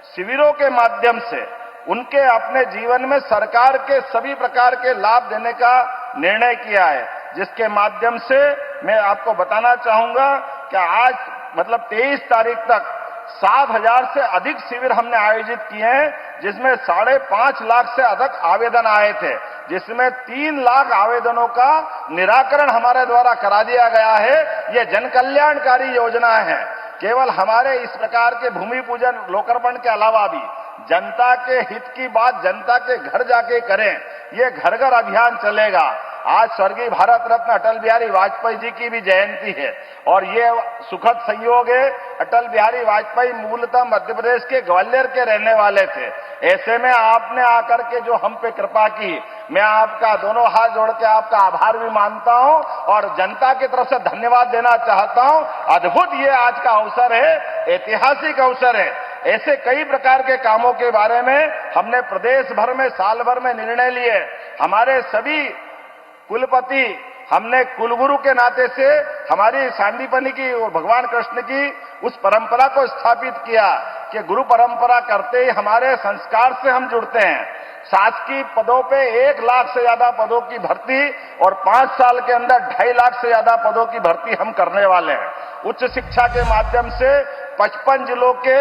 शिविरों के माध्यम से उनके अपने जीवन में सरकार के सभी प्रकार के लाभ देने का निर्णय किया है, जिसके माध्यम से मैं आपको बताना चाहूंगा कि आज मतलब 23 तारीख तक 7,000 से अधिक शिविर हमने आयोजित किए हैं, जिसमें 5.5 लाख से अधिक आवेदन आए थे, जिसमें 3 लाख आवेदनों का निराकरण हमारे द्वारा करा दिया गया है। ये जन कल्याणकारी योजना है। केवल हमारे इस प्रकार के भूमि पूजन लोकार्पण के अलावा भी जनता के हित की बात जनता के घर जाके करें, ये घर घर अभियान चलेगा। आज स्वर्गीय भारत रत्न अटल बिहारी वाजपेयी जी की भी जयंती है और ये सुखद संयोग है, अटल बिहारी वाजपेयी मूलतः मध्य प्रदेश के ग्वालियर के रहने वाले थे। ऐसे में आपने आकर के जो हम पे कृपा की, मैं आपका दोनों हाथ जोड़ के आपका आभार भी मानता हूं और जनता की तरफ से धन्यवाद देना चाहता हूं। अद्भुत ये आज का अवसर है, ऐतिहासिक अवसर है। ऐसे कई प्रकार के कामों के बारे में हमने प्रदेश भर में साल भर में निर्णय लिए। हमारे सभी कुलपति, हमने कुलगुरु के नाते से हमारी सांदीपनी की और भगवान कृष्ण की उस परंपरा को स्थापित किया कि गुरु परंपरा करते ही हमारे संस्कार से हम जुड़ते हैं। शासकीय पदों पे 1 लाख से ज्यादा पदों की भर्ती और 5 साल के अंदर 2.5 लाख से ज्यादा पदों की भर्ती हम करने वाले हैं। उच्च शिक्षा के माध्यम से 55 जिलों के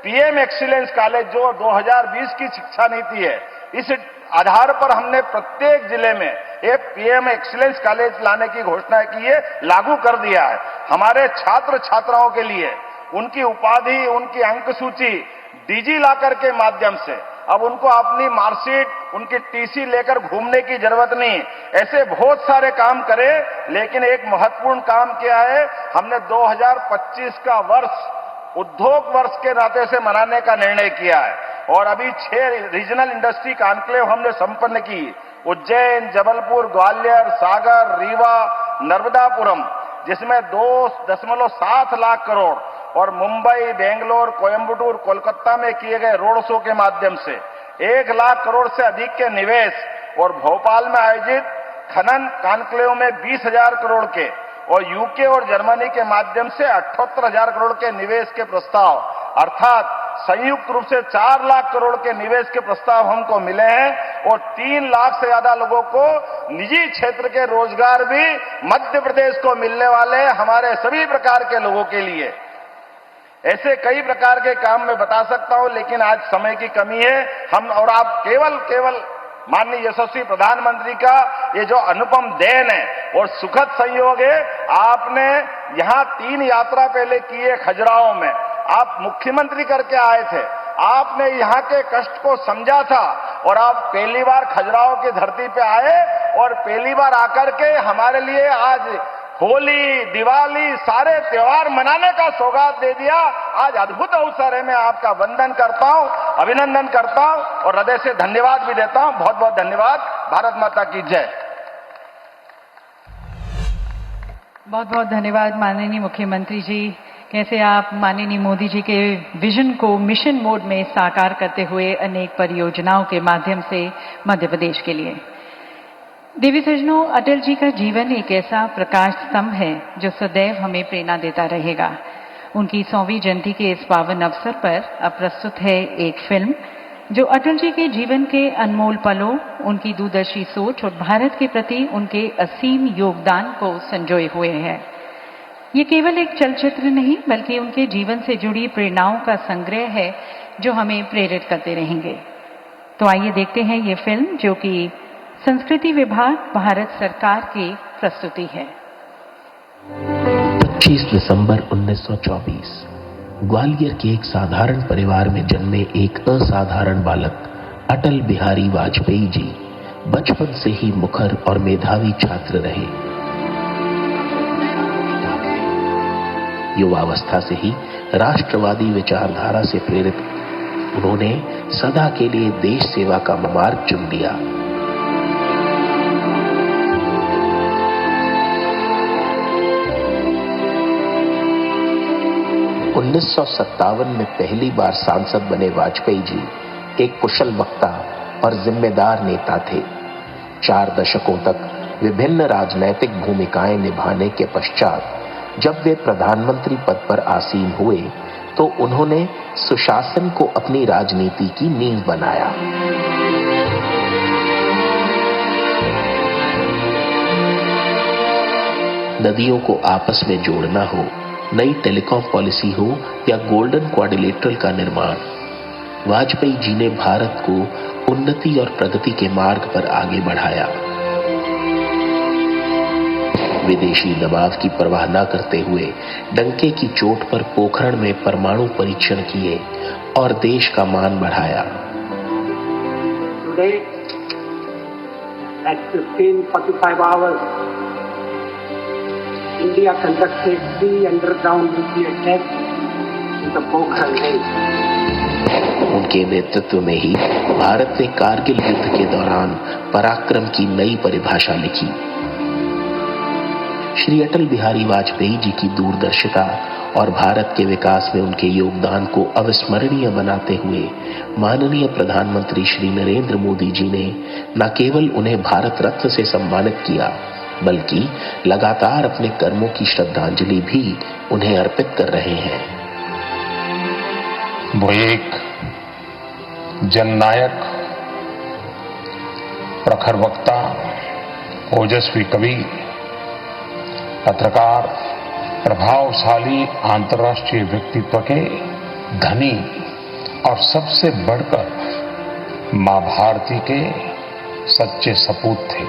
पीएम एक्सीलेंस कॉलेज, जो 2020 की शिक्षा नीति है, इस आधार पर हमने प्रत्येक जिले में एक पीएम एक्सीलेंस कॉलेज लाने की घोषणा की है, लागू कर दिया है। हमारे छात्र छात्राओं के लिए उनकी उपाधि, उनकी अंक सूची डिजी लॉकर के माध्यम से अब उनको अपनी मार्कशीट, उनकी टीसी लेकर घूमने की जरूरत नहीं। ऐसे बहुत सारे काम करें, लेकिन एक महत्वपूर्ण काम किया है, हमने 2025 का वर्ष उद्योग वर्ष के नाते से मनाने का निर्णय किया है और अभी 6 रीजनल इंडस्ट्री कॉन्क्लेव हमने संपन्न की। उज्जैन, जबलपुर, ग्वालियर, सागर, रीवा, नर्मदापुरम, जिसमें 2.7 लाख करोड़ और मुंबई, बेंगलोर, कोयंबटूर, कोलकाता में किए गए रोड शो के माध्यम से 1 लाख करोड़ से अधिक के निवेश और भोपाल में आयोजित खनन कॉन्क्लेव में 20,000 करोड़ के और यूके और जर्मनी के माध्यम से 78,000 करोड़ के निवेश के प्रस्ताव, अर्थात संयुक्त रूप से 4 लाख करोड़ के निवेश के प्रस्ताव हमको मिले हैं और 3 लाख से ज्यादा लोगों को निजी क्षेत्र के रोजगार भी मध्य प्रदेश को मिलने वाले हैं, हमारे सभी प्रकार के लोगों के लिए। ऐसे कई प्रकार के काम मैं बता सकता हूं, लेकिन आज समय की कमी है। हम और आप केवल माननीय यशस्वी प्रधानमंत्री का ये जो अनुपम देन है और सुखद संयोग है, आपने यहां 3 यात्रा पहले की है। खजुराहो में आप मुख्यमंत्री करके आए थे, आपने यहां के कष्ट को समझा था और आप पहली बार खजुराहो की धरती पे आए और पहली बार आकर के हमारे लिए आज होली, दिवाली, सारे त्योहार मनाने का सौगात दे दिया। आज अद्भुत अवसर है, मैं आपका वंदन करता हूं, अभिनंदन करता हूं और हृदय से धन्यवाद भी देता हूं। बहुत बहुत धन्यवाद। भारत माता की जय। बहुत बहुत धन्यवाद माननीय मुख्यमंत्री जी। कैसे आप माननीय मोदी जी के विजन को मिशन मोड में साकार करते हुए अनेक परियोजनाओं के माध्यम से मध्य प्रदेश के लिए। देवी सज्जनों, अटल जी का जीवन एक ऐसा प्रकाश स्तंभ है जो सदैव हमें प्रेरणा देता रहेगा। उनकी 100वीं जयंती के इस पावन अवसर पर अब प्रस्तुत है एक फिल्म जो अटल जी के जीवन के अनमोल पलों, उनकी दूरदर्शी सोच और भारत के प्रति उनके असीम योगदान को संजोए हुए है। ये केवल एक चलचित्र नहीं, बल्कि उनके जीवन से जुड़ी प्रेरणाओं का संग्रह है जो हमें प्रेरित करते रहेंगे। तो आइए देखते हैं ये फिल्म, जो कि संस्कृति विभाग, भारत सरकार की प्रस्तुति है। 25 दिसंबर 1924 ग्वालियर के एक साधारण परिवार में जन्मे एक असाधारण बालक अटल बिहारी वाजपेयी जी बचपन से ही मुखर और मेधावी छात्र रहे। युवावस्था से ही राष्ट्रवादी विचारधारा से प्रेरित उन्होंने सदा के लिए देश सेवा का मार्ग चुन लिया। 1957 में पहली बार सांसद बने वाजपेयी जी एक कुशल वक्ता और जिम्मेदार नेता थे। 4 दशकों तक विभिन्न राजनैतिक भूमिकाएं निभाने के पश्चात जब वे प्रधानमंत्री पद पर आसीन हुए तो उन्होंने सुशासन को अपनी राजनीति की नींव बनाया। नदियों को आपस में जोड़ना हो, नई टेलीकॉम पॉलिसी हो या गोल्डन क्वाड्रिलेटरल का निर्माण, वाजपेयी जी ने भारत को उन्नति और प्रगति के मार्ग पर आगे बढ़ाया। विदेशी दबाव की परवाह न करते हुए डंके की चोट पर पोखरण में परमाणु परीक्षण किए और देश का मान बढ़ाया। Today, at 15:45 hours, India conducted 3 underground nuclear tests in the Pokhran Lake. उनके नेतृत्व में ही भारत ने कारगिल युद्ध के दौरान पराक्रम की नई परिभाषा लिखी। श्री अटल बिहारी वाजपेयी जी की दूरदर्शिता और भारत के विकास में उनके योगदान को अविस्मरणीय बनाते हुए माननीय प्रधानमंत्री श्री नरेंद्र मोदी जी ने न केवल उन्हें भारत रत्न से सम्मानित किया, बल्कि लगातार अपने कर्मों की श्रद्धांजलि भी उन्हें अर्पित कर रहे हैं। वो एक जननायक, प्रखर वक्ता, ओजस्वी कवि, पत्रकार, प्रभावशाली अंतर्राष्ट्रीय व्यक्तित्व के धनी और सबसे बढ़कर मां भारती के सच्चे सपूत थे।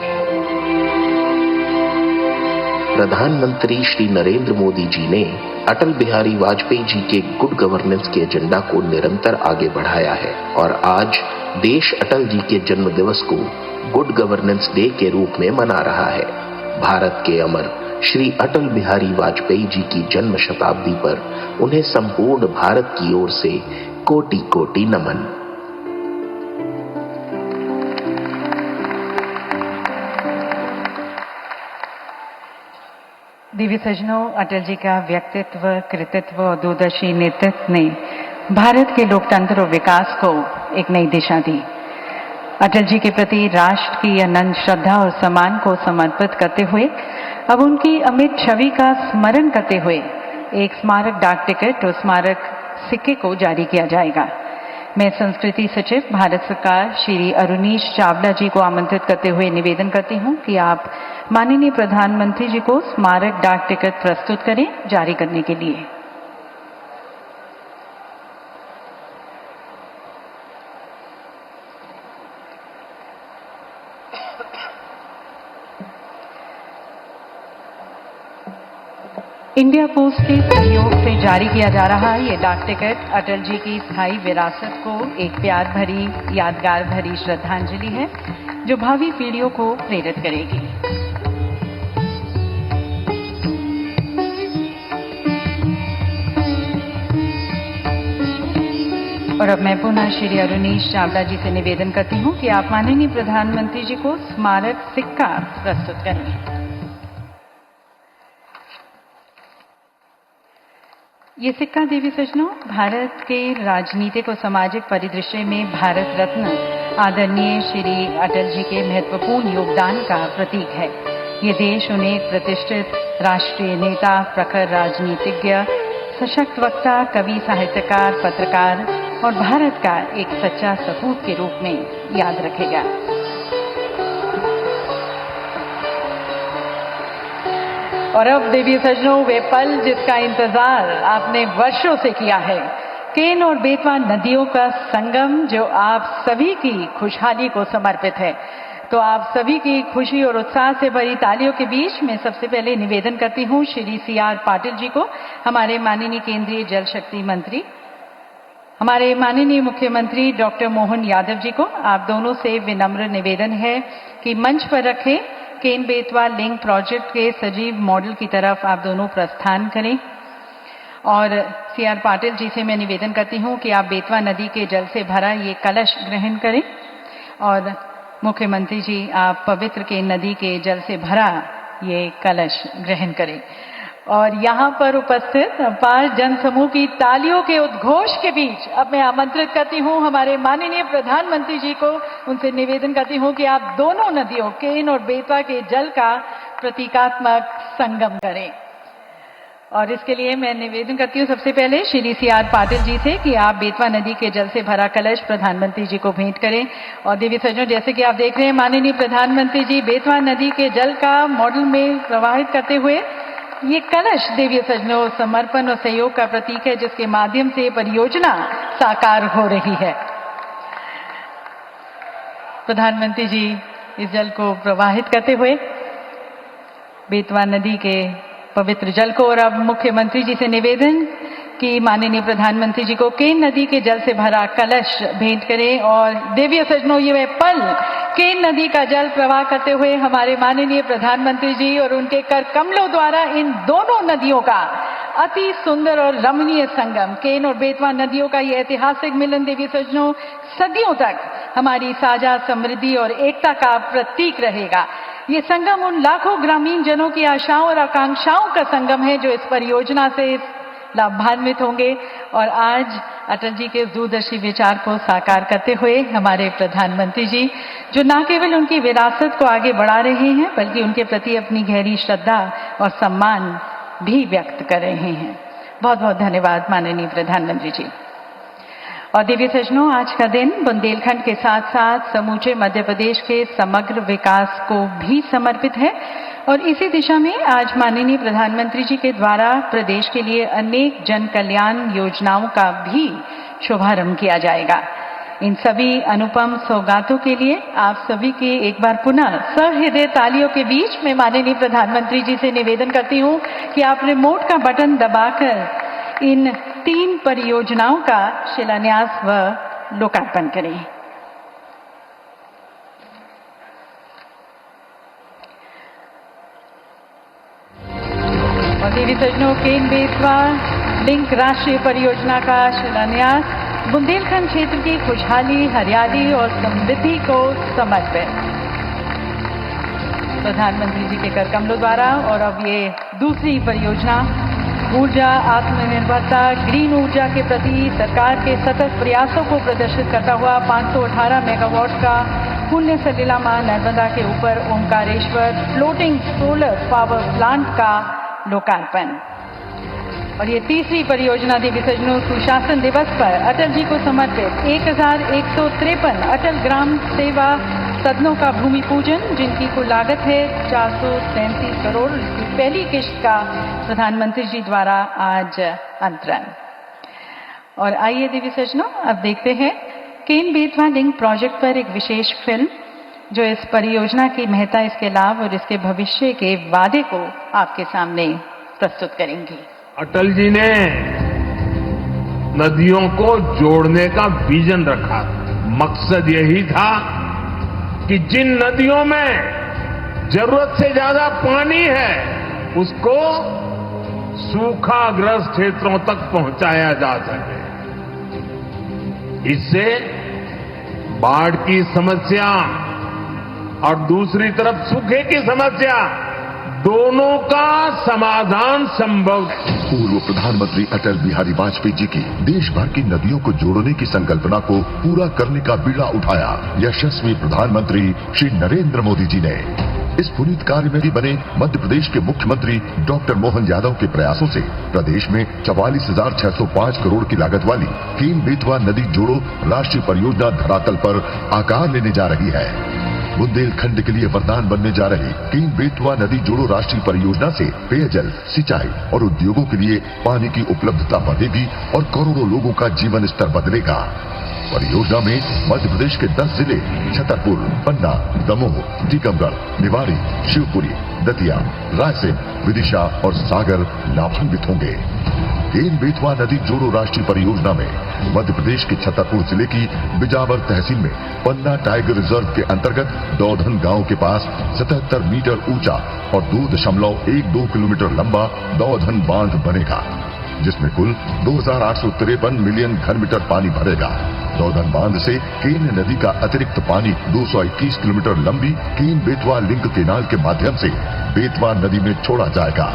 प्रधानमंत्री श्री नरेंद्र मोदी जी ने अटल बिहारी वाजपेयी जी के गुड गवर्नेंस के एजेंडा को निरंतर आगे बढ़ाया है और आज देश अटल जी के जन्म दिवस को गुड गवर्नेंस डे के रूप में मना रहा है। भारत के अमर श्री अटल बिहारी वाजपेयी जी की जन्म शताब्दी पर उन्हें संपूर्ण भारत की ओर से कोटि कोटि नमन। दिव्य सज्जनों, अटल जी का व्यक्तित्व, कृतित्व और दूरदर्शी नेतृत्व ने भारत के लोकतंत्र और विकास को एक नई दिशा दी। अटल जी के प्रति राष्ट्र की अनंत श्रद्धा और सम्मान को समर्पित करते हुए अब उनकी अमिट छवि का स्मरण करते हुए एक स्मारक डाक टिकट और स्मारक सिक्के को जारी किया जाएगा। मैं संस्कृति सचिव भारत सरकार श्री अरुनीश चावला जी को आमंत्रित करते हुए निवेदन करती हूं कि आप माननीय प्रधानमंत्री जी को स्मारक डाक टिकट प्रस्तुत करें जारी करने के लिए। इंडिया पोस्ट के सहयोग से जारी किया जा रहा है ये डाक टिकट अटल जी की स्थायी विरासत को एक प्यार भरी, यादगार भरी श्रद्धांजलि है जो भावी पीढ़ियों को प्रेरित करेगी। और अब मैं पुनः श्री अरुनीश चावला जी से निवेदन करती हूं कि आप माननीय प्रधानमंत्री जी को स्मारक सिक्का प्रस्तुत करें। ये सिक्का देवी सज्जनों भारत के राजनीतिक और सामाजिक परिदृश्य में भारत रत्न आदरणीय श्री अटल जी के महत्वपूर्ण योगदान का प्रतीक है। ये देश उन्हें एक प्रतिष्ठित राष्ट्रीय नेता, प्रखर राजनीतिज्ञ, सशक्त वक्ता, कवि, साहित्यकार, पत्रकार और भारत का एक सच्चा सपूत के रूप में याद रखेगा। और अब देवी सज्जनों, वे पल जिसका इंतजार आपने वर्षों से किया है, केन और बेतवा नदियों का संगम जो आप सभी की खुशहाली को समर्पित है। तो आप सभी की खुशी और उत्साह से भरी तालियों के बीच मैं सबसे पहले निवेदन करती हूं श्री CR पाटिल जी को, हमारे माननीय केंद्रीय जल शक्ति मंत्री, हमारे माननीय मुख्यमंत्री डॉक्टर मोहन यादव जी को। आप दोनों से विनम्र निवेदन है कि मंच पर रखे केन बेतवा लिंक प्रोजेक्ट के सजीव मॉडल की तरफ आप दोनों प्रस्थान करें। और CR पाटिल जी से मैं निवेदन करती हूं कि आप बेतवा नदी के जल से भरा ये कलश ग्रहण करें। और मुख्यमंत्री जी आप पवित्र केन नदी के जल से भरा ये कलश ग्रहण करें। और यहाँ पर उपस्थित अपार जनसमूह की तालियों के उद्घोष के बीच अब मैं आमंत्रित करती हूँ हमारे माननीय प्रधानमंत्री जी को। उनसे निवेदन करती हूँ कि आप दोनों नदियों केन और बेतवा के जल का प्रतीकात्मक संगम करें। और इसके लिए मैं निवेदन करती हूँ सबसे पहले श्री CR पाटिल जी से कि आप बेतवा नदी के जल से भरा कलश प्रधानमंत्री जी को भेंट करें। और देवी सज्जनों, जैसे कि आप देख रहे हैं माननीय प्रधानमंत्री जी बेतवा नदी के जल का मॉडल में प्रवाहित करते हुए ये कलश देवी सज्जनों समर्पण और सहयोग का प्रतीक है जिसके माध्यम से परियोजना साकार हो रही है। प्रधानमंत्री जी इस जल को प्रवाहित करते हुए बेतवा नदी के पवित्र जल को, और अब मुख्यमंत्री जी से निवेदन कि माननीय प्रधानमंत्री जी को केन नदी के जल से भरा कलश भेंट करें। और देवी सज्जनों, ये वे पल केन नदी का जल प्रवाह करते हुए हमारे माननीय प्रधानमंत्री जी और उनके कर कमलों द्वारा इन दोनों नदियों का अति सुंदर और रमणीय संगम, केन और बेतवा नदियों का ये ऐतिहासिक मिलन देवी सज्जनों सदियों तक हमारी साझा समृद्धि और एकता का प्रतीक रहेगा। ये संगम उन लाखों ग्रामीण जनों की आशाओं और आकांक्षाओं का संगम है जो इस परियोजना से लाभान्वित होंगे। और आज अटल जी के दूरदर्शी विचार को साकार करते हुए हमारे प्रधानमंत्री जी जो न केवल उनकी विरासत को आगे बढ़ा रहे हैं बल्कि उनके प्रति अपनी गहरी श्रद्धा और सम्मान भी व्यक्त कर रहे हैं। बहुत बहुत धन्यवाद माननीय प्रधानमंत्री जी। और दिव्य सज्जनों, आज का दिन बुंदेलखंड के साथ साथ समूचे मध्य प्रदेश के समग्र विकास को भी समर्पित है और इसी दिशा में आज माननीय प्रधानमंत्री जी के द्वारा प्रदेश के लिए अनेक जन कल्याण योजनाओं का भी शुभारंभ किया जाएगा। इन सभी अनुपम सौगातों के लिए आप सभी की एक बार पुनः सहृदय तालियों के बीच में माननीय प्रधानमंत्री जी से निवेदन करती हूं कि आप रिमोट का बटन दबाकर इन 3 परियोजनाओं का शिलान्यास व लोकार्पण करें। और देवी सज्जनों, केन बेतवा लिंक राष्ट्रीय परियोजना का शिलान्यास बुंदेलखंड क्षेत्र की खुशहाली, हरियाली और समृद्धि को समर्पित प्रधानमंत्री जी के कर कमलों द्वारा। और अब ये दूसरी परियोजना ऊर्जा आत्मनिर्भरता, ग्रीन ऊर्जा के प्रति सरकार के सतत प्रयासों को प्रदर्शित करता हुआ 518 मेगावाट का पुण्य सलिला मां नर्मदा के ऊपर Omkareshwar floating solar power plant का लोकार्पण। और ये तीसरी परियोजना देवी सज्जनों, सुशासन दिवस पर अटल जी को समर्पित 1153 अटल ग्राम सेवा सदनों का भूमि पूजन, जिनकी कुल लागत है 433 करोड़। इसकी पहली किश्त का प्रधानमंत्री जी द्वारा आज अंतरण। और आइए देवी सज्जनों, अब देखते हैं केन बेतवा लिंक प्रोजेक्ट पर एक विशेष फिल्म जो इस परियोजना की महत्ता, इसके लाभ और इसके भविष्य के वादे को आपके सामने प्रस्तुत करेंगी। अटल जी ने नदियों को जोड़ने का विजन रखा। मकसद यही था कि जिन नदियों में जरूरत से ज्यादा पानी है उसको सूखाग्रस्त क्षेत्रों तक पहुंचाया जा सके। इससे बाढ़ की समस्या और दूसरी तरफ सूखे की समस्या दोनों का समाधान संभव है। पूर्व प्रधानमंत्री अटल बिहारी वाजपेयी जी की देश भर की नदियों को जोड़ने की संकल्पना को पूरा करने का बीड़ा उठाया यशस्वी प्रधानमंत्री श्री नरेंद्र मोदी जी ने। इस पुनीत कार्य में भी बने मध्य प्रदेश के मुख्यमंत्री डॉक्टर मोहन यादव के प्रयासों से प्रदेश में 44,605 करोड़ की लागत वाली केन बेतवा नदी जोड़ो राष्ट्रीय परियोजना धरातल पर आकार लेने जा रही है। बुंदेलखंड के लिए वरदान बनने जा रही केन बेतवा नदी जोड़ो राष्ट्रीय परियोजना से पेयजल, सिंचाई और उद्योगों के लिए पानी की उपलब्धता बढ़ेगी और करोड़ों लोगों का जीवन स्तर बदलेगा। परियोजना में मध्य प्रदेश के 10 जिले छतरपुर, पन्ना, दमोह, टीकमगढ़, निवाड़ी, शिवपुरी, दतिया, रायसेन, विदिशा और सागर लाभान्वित होंगे। केन बेतवा नदी जोड़ो राष्ट्रीय परियोजना में मध्य प्रदेश के छतरपुर जिले की बिजावर तहसील में पन्ना टाइगर रिजर्व के अंतर्गत दौधन गांव के पास 77 मीटर ऊंचा और 2.12 किलोमीटर लंबा दौधन बांध बनेगा, जिसमें कुल 2,853 मिलियन घन मीटर पानी भरेगा। दौधन बांध से केन नदी का अतिरिक्त पानी 221 किलोमीटर लंबी केन बेतवा लिंक केनाल के माध्यम से बेतवा नदी में छोड़ा जाएगा।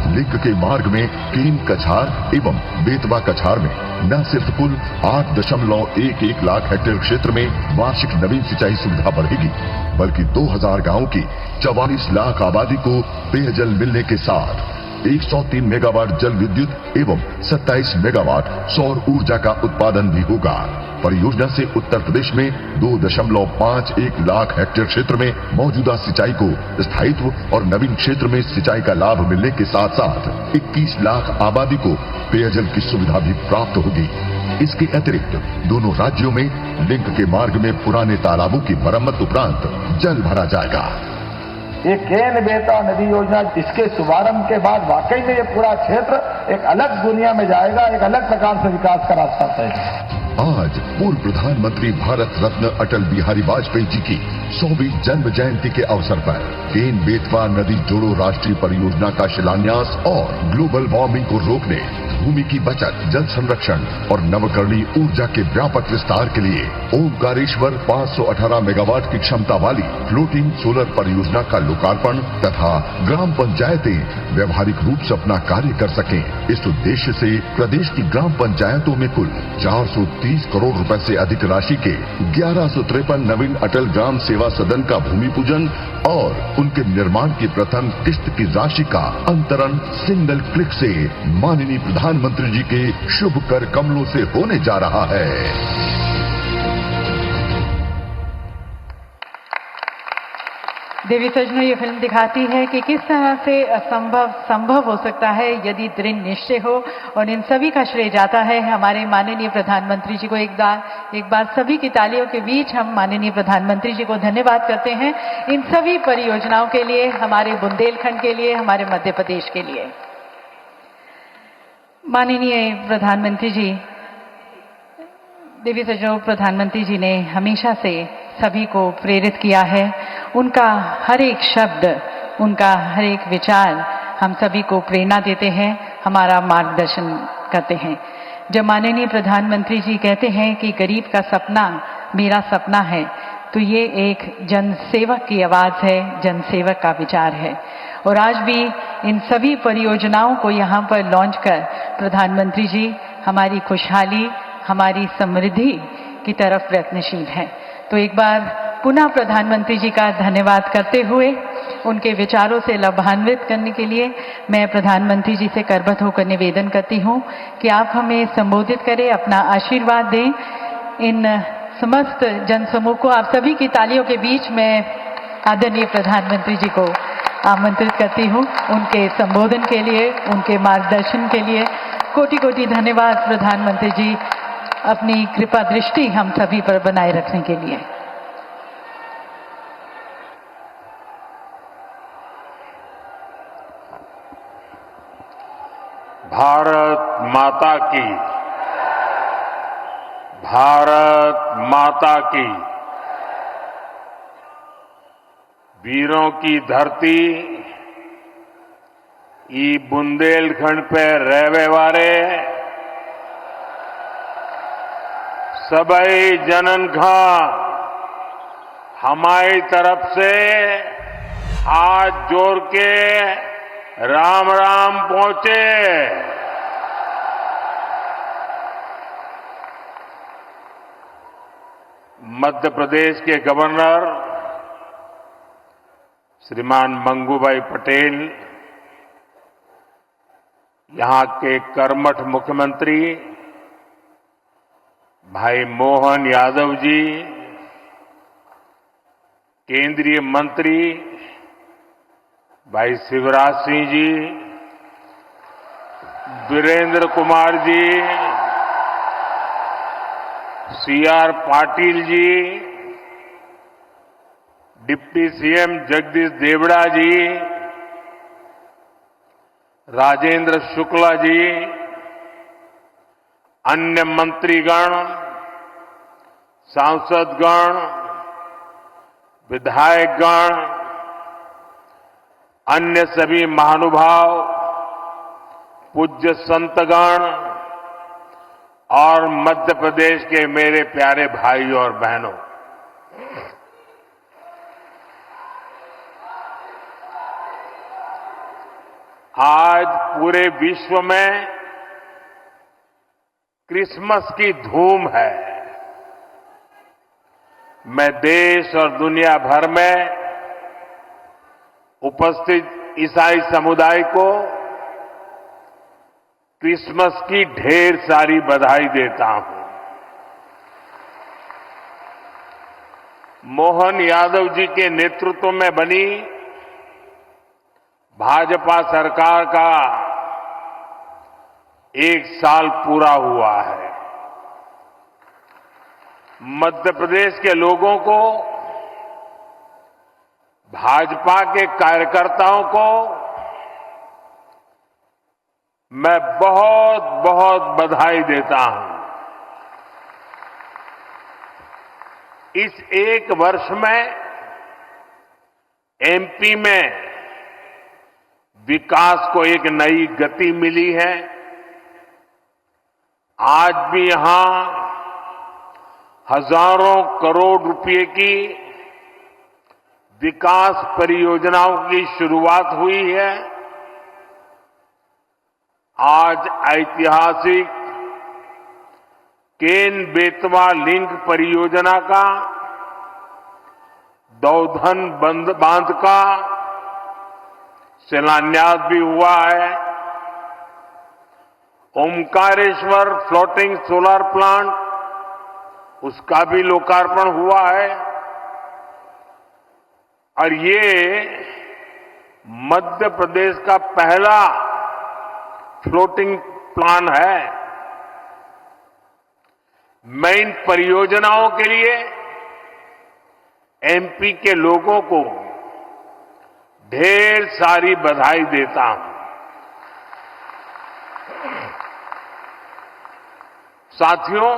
लिंक के मार्ग में केन कछार एवं बेतवा कछार में न सिर्फ कुल 8.11 लाख हेक्टेयर क्षेत्र में वार्षिक नवीन सिंचाई सुविधा बढ़ेगी, बल्कि 2000 गांवों की 44 लाख आबादी को पेयजल मिलने के साथ 103 मेगावाट जल विद्युत एवं 27 मेगावाट सौर ऊर्जा का उत्पादन भी होगा। परियोजना से उत्तर प्रदेश में 2.51 लाख हेक्टेयर क्षेत्र में मौजूदा सिंचाई को स्थायित्व और नवीन क्षेत्र में सिंचाई का लाभ मिलने के साथ साथ 21 लाख आबादी को पेयजल की सुविधा भी प्राप्त होगी। इसके अतिरिक्त दोनों राज्यों में लिंक के मार्ग में पुराने तालाबों की मरम्मत उपरांत जल भरा जाएगा। ये केन बेतवा नदी योजना, इसके शुभारंभ के बाद वाकई में ये पूरा क्षेत्र एक अलग दुनिया में जाएगा, एक अलग प्रकार से विकास का रास्ता तय। आज पूर्व प्रधानमंत्री भारत रत्न अटल बिहारी वाजपेयी जी की 100वीं जन्म जयंती के अवसर पर केन बेतवा नदी जोड़ो राष्ट्रीय परियोजना का शिलान्यास और ग्लोबल वार्मिंग को रोकने, भूमि की बचत, जल संरक्षण और नवकरणीय ऊर्जा के व्यापक विस्तार के लिए ओंकारेश्वर 518 मेगावाट की क्षमता वाली फ्लोटिंग सोलर परियोजना का लोकार्पण तथा ग्राम पंचायतें व्यवहारिक रूप से अपना कार्य कर सकें। इस उद्देश्य से प्रदेश की ग्राम पंचायतों में कुल 430 करोड़ रुपए से अधिक राशि के 1153 नवीन अटल ग्राम सेवा सेवा सदन का भूमि पूजन और उनके निर्माण की प्रथम किस्त की राशि का अंतरण सिंगल क्लिक से माननीय प्रधानमंत्री जी के शुभ कर कमलों से होने जा रहा है। देवी सजनों, ये फिल्म दिखाती है कि किस तरह से असंभव संभव हो सकता है यदि दृढ़ निश्चय हो, और इन सभी का श्रेय जाता है हमारे माननीय प्रधानमंत्री जी को। एक बार सभी की तालियों के बीच हम माननीय प्रधानमंत्री जी को धन्यवाद करते हैं इन सभी परियोजनाओं के लिए, हमारे बुंदेलखंड के लिए, हमारे मध्य प्रदेश के लिए। माननीय प्रधानमंत्री जी, देवी सजनों, प्रधानमंत्री जी ने हमेशा से सभी को प्रेरित किया है। उनका हर एक शब्द, उनका हर एक विचार हम सभी को प्रेरणा देते हैं, हमारा मार्गदर्शन करते हैं। जब माननीय प्रधानमंत्री जी कहते हैं कि गरीब का सपना मेरा सपना है, तो ये एक जनसेवक की आवाज़ है, जनसेवक का विचार है। और आज भी इन सभी परियोजनाओं को यहाँ पर लॉन्च कर प्रधानमंत्री जी हमारी खुशहाली, हमारी समृद्धि की तरफ प्रयत्नशील हैं। तो एक बार पुनः प्रधानमंत्री जी का धन्यवाद करते हुए उनके विचारों से लाभान्वित करने के लिए मैं प्रधानमंत्री जी से करबद्ध होकर निवेदन करती हूँ कि आप हमें संबोधित करें, अपना आशीर्वाद दें। इन समस्त जनसमूह को आप सभी की तालियों के बीच मैं आदरणीय प्रधानमंत्री जी को आमंत्रित करती हूँ उनके संबोधन के लिए, उनके मार्गदर्शन के लिए। कोटि कोटि धन्यवाद प्रधानमंत्री जी, अपनी कृपा दृष्टि हम सभी पर बनाए रखने के लिए। भारत माता की, भारत माता की। वीरों की धरती ई बुंदेलखंड पे रहवे वाले सबई जनन खां हमारी तरफ से हाथ जोड़ के राम राम पहुंचे। मध्य प्रदेश के गवर्नर श्रीमान मंगूभाई पटेल, यहां के कर्मठ मुख्यमंत्री भाई मोहन यादव जी, केंद्रीय मंत्री भाई Shivraj Singh ji, Virendra Kumar ji, CR Patil ji, deputy CM Jagdish Devda जी, राजेंद्र शुक्ला जी, अन्य मंत्रीगण, सांसदगण, विधायकगण, अन्य सभी महानुभाव, पूज्य संतगण और मध्य प्रदेश के मेरे प्यारे भाई और बहनों, आज पूरे विश्व में क्रिसमस की धूम है। मैं देश और दुनिया भर में उपस्थित ईसाई समुदाय को क्रिसमस की ढेर सारी बधाई देता हूं। मोहन यादव जी के नेतृत्व में बनी भाजपा सरकार का 1 साल पूरा हुआ है। मध्य प्रदेश के लोगों को, भाजपा के कार्यकर्ताओं को मैं बहुत बहुत बधाई देता हूं। इस 1 वर्ष में एमपी में विकास को एक नई गति मिली है। आज भी यहां हजारों करोड़ रुपए की विकास परियोजनाओं की शुरुआत हुई है। आज ऐतिहासिक केन बेतवा लिंक परियोजना का दौधन बांध का शिलान्यास भी हुआ है। ओमकारेश्वर फ्लोटिंग सोलर प्लांट उसका भी लोकार्पण हुआ है। और ये मध्य प्रदेश का पहला फ्लोटिंग प्लांट है। मैं इन परियोजनाओं के लिए एमपी के लोगों को ढेर सारी बधाई देता हूं। साथियों,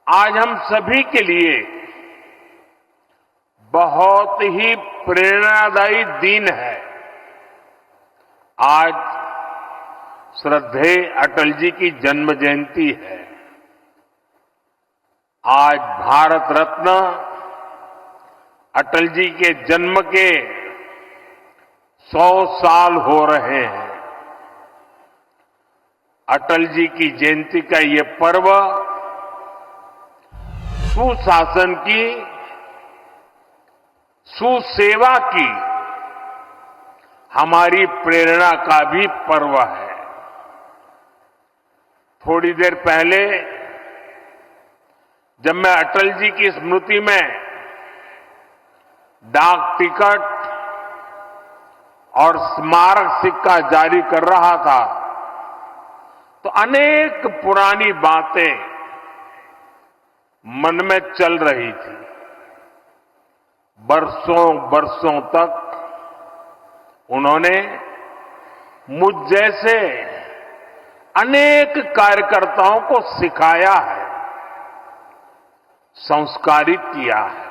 आज हम सभी के लिए बहुत ही प्रेरणादायी दिन है। आज श्रद्धेय अटल जी की जन्म जयंती है। आज भारत रत्न अटल जी के जन्म के 100 साल हो रहे हैं। अटल जी की जयंती का ये पर्व सुशासन की, सुसेवा की हमारी प्रेरणा का भी पर्व है। थोड़ी देर पहले जब मैं अटल जी की स्मृति में डाक टिकट और स्मारक सिक्का जारी कर रहा था तो अनेक पुरानी बातें मन में चल रही थी। बरसों बरसों तक उन्होंने मुझ जैसे अनेक कार्यकर्ताओं को सिखाया है, संस्कारित किया है।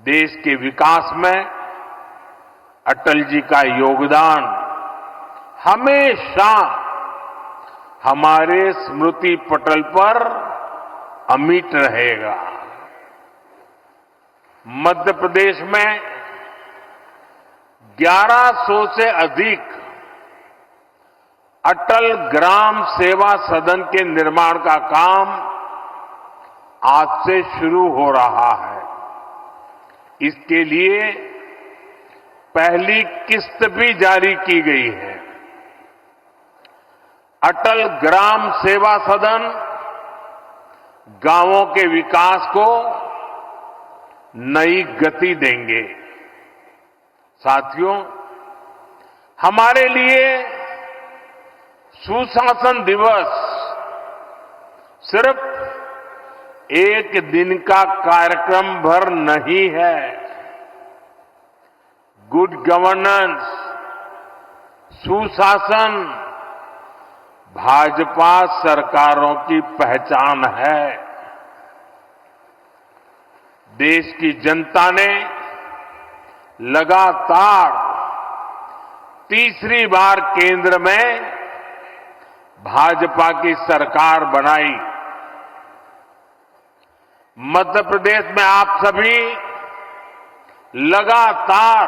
देश के विकास में अटल जी का योगदान हमेशा हमारे स्मृति पटल पर अमिट रहेगा। मध्य प्रदेश में 1100 से अधिक अटल ग्राम सेवा सदन के निर्माण का काम आज से शुरू हो रहा है। इसके लिए पहली किस्त भी जारी की गई है। अटल ग्राम सेवा सदन गांवों के विकास को नई गति देंगे। साथियों, हमारे लिए सुशासन दिवस सिर्फ एक दिन का कार्यक्रम भर नहीं है। गुड गवर्नेंस, सुशासन भाजपा सरकारों की पहचान है। देश की जनता ने लगातार तीसरी बार केंद्र में भाजपा की सरकार बनाई। मध्य प्रदेश में आप सभी लगातार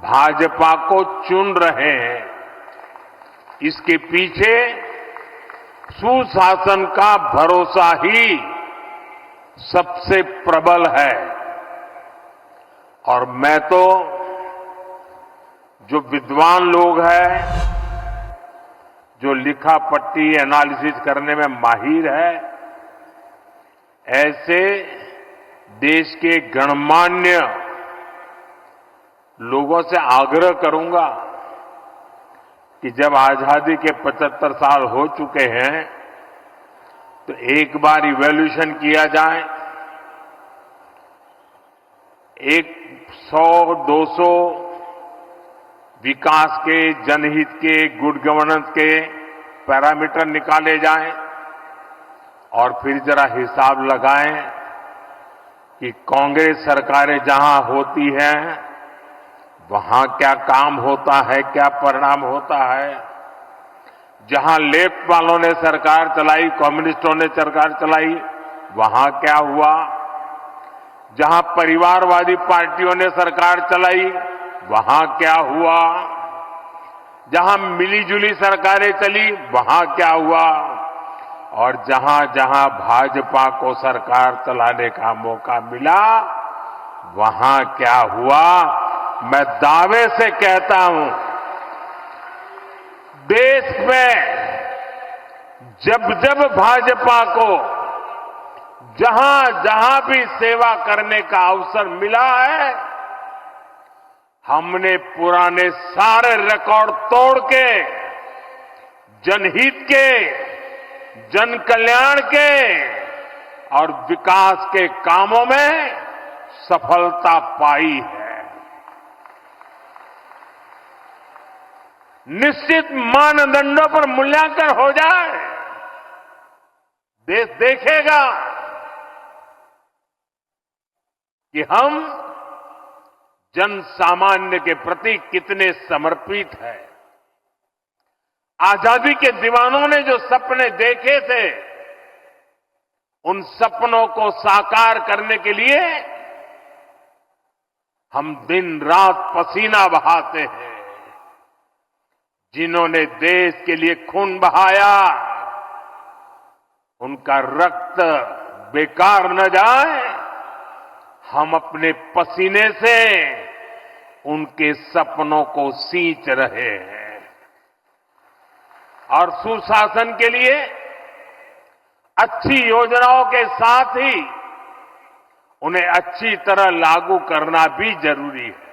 भाजपा को चुन रहे हैं। इसके पीछे सुशासन का भरोसा ही सबसे प्रबल है। और मैं तो जो विद्वान लोग हैं, जो लिखा पट्टी एनालिसिस करने में माहिर है, ऐसे देश के गणमान्य लोगों से आग्रह करूंगा कि जब आजादी के 75 साल हो चुके हैं तो एक बार इवैल्यूएशन किया जाए। 100-200 विकास के, जनहित के, गुड गवर्नेंस के पैरामीटर निकाले जाएं और फिर जरा हिसाब लगाएं कि कांग्रेस सरकारें जहां होती हैं वहां क्या काम होता है, क्या परिणाम होता है। जहां लेफ्ट वालों ने सरकार चलाई, कम्युनिस्टों ने सरकार चलाई, वहां क्या हुआ। जहां परिवारवादी पार्टियों ने सरकार चलाई, वहां क्या हुआ। जहां मिलीजुली सरकारें चली, वहां क्या हुआ। और जहां जहां भाजपा को सरकार चलाने का मौका मिला, वहां क्या हुआ, मैं दावे से कहता हूं, देश में जब जब भाजपा को जहां जहां भी सेवा करने का अवसर मिला है, हमने पुराने सारे रिकॉर्ड तोड़ के जनहित के, जन कल्याण के और विकास के कामों में सफलता पाई है। निश्चित मानदंडों पर मूल्यांकन हो जाए, देश देखेगा कि हम जन सामान्य के प्रति कितने समर्पित हैं। आजादी के दीवानों ने जो सपने देखे थे, उन सपनों को साकार करने के लिए हम दिन रात पसीना बहाते हैं। जिन्होंने देश के लिए खून बहाया, उनका रक्त बेकार न जाए, हम अपने पसीने से उनके सपनों को सींच रहे हैं। और सुशासन के लिए अच्छी योजनाओं के साथ ही उन्हें अच्छी तरह लागू करना भी जरूरी है।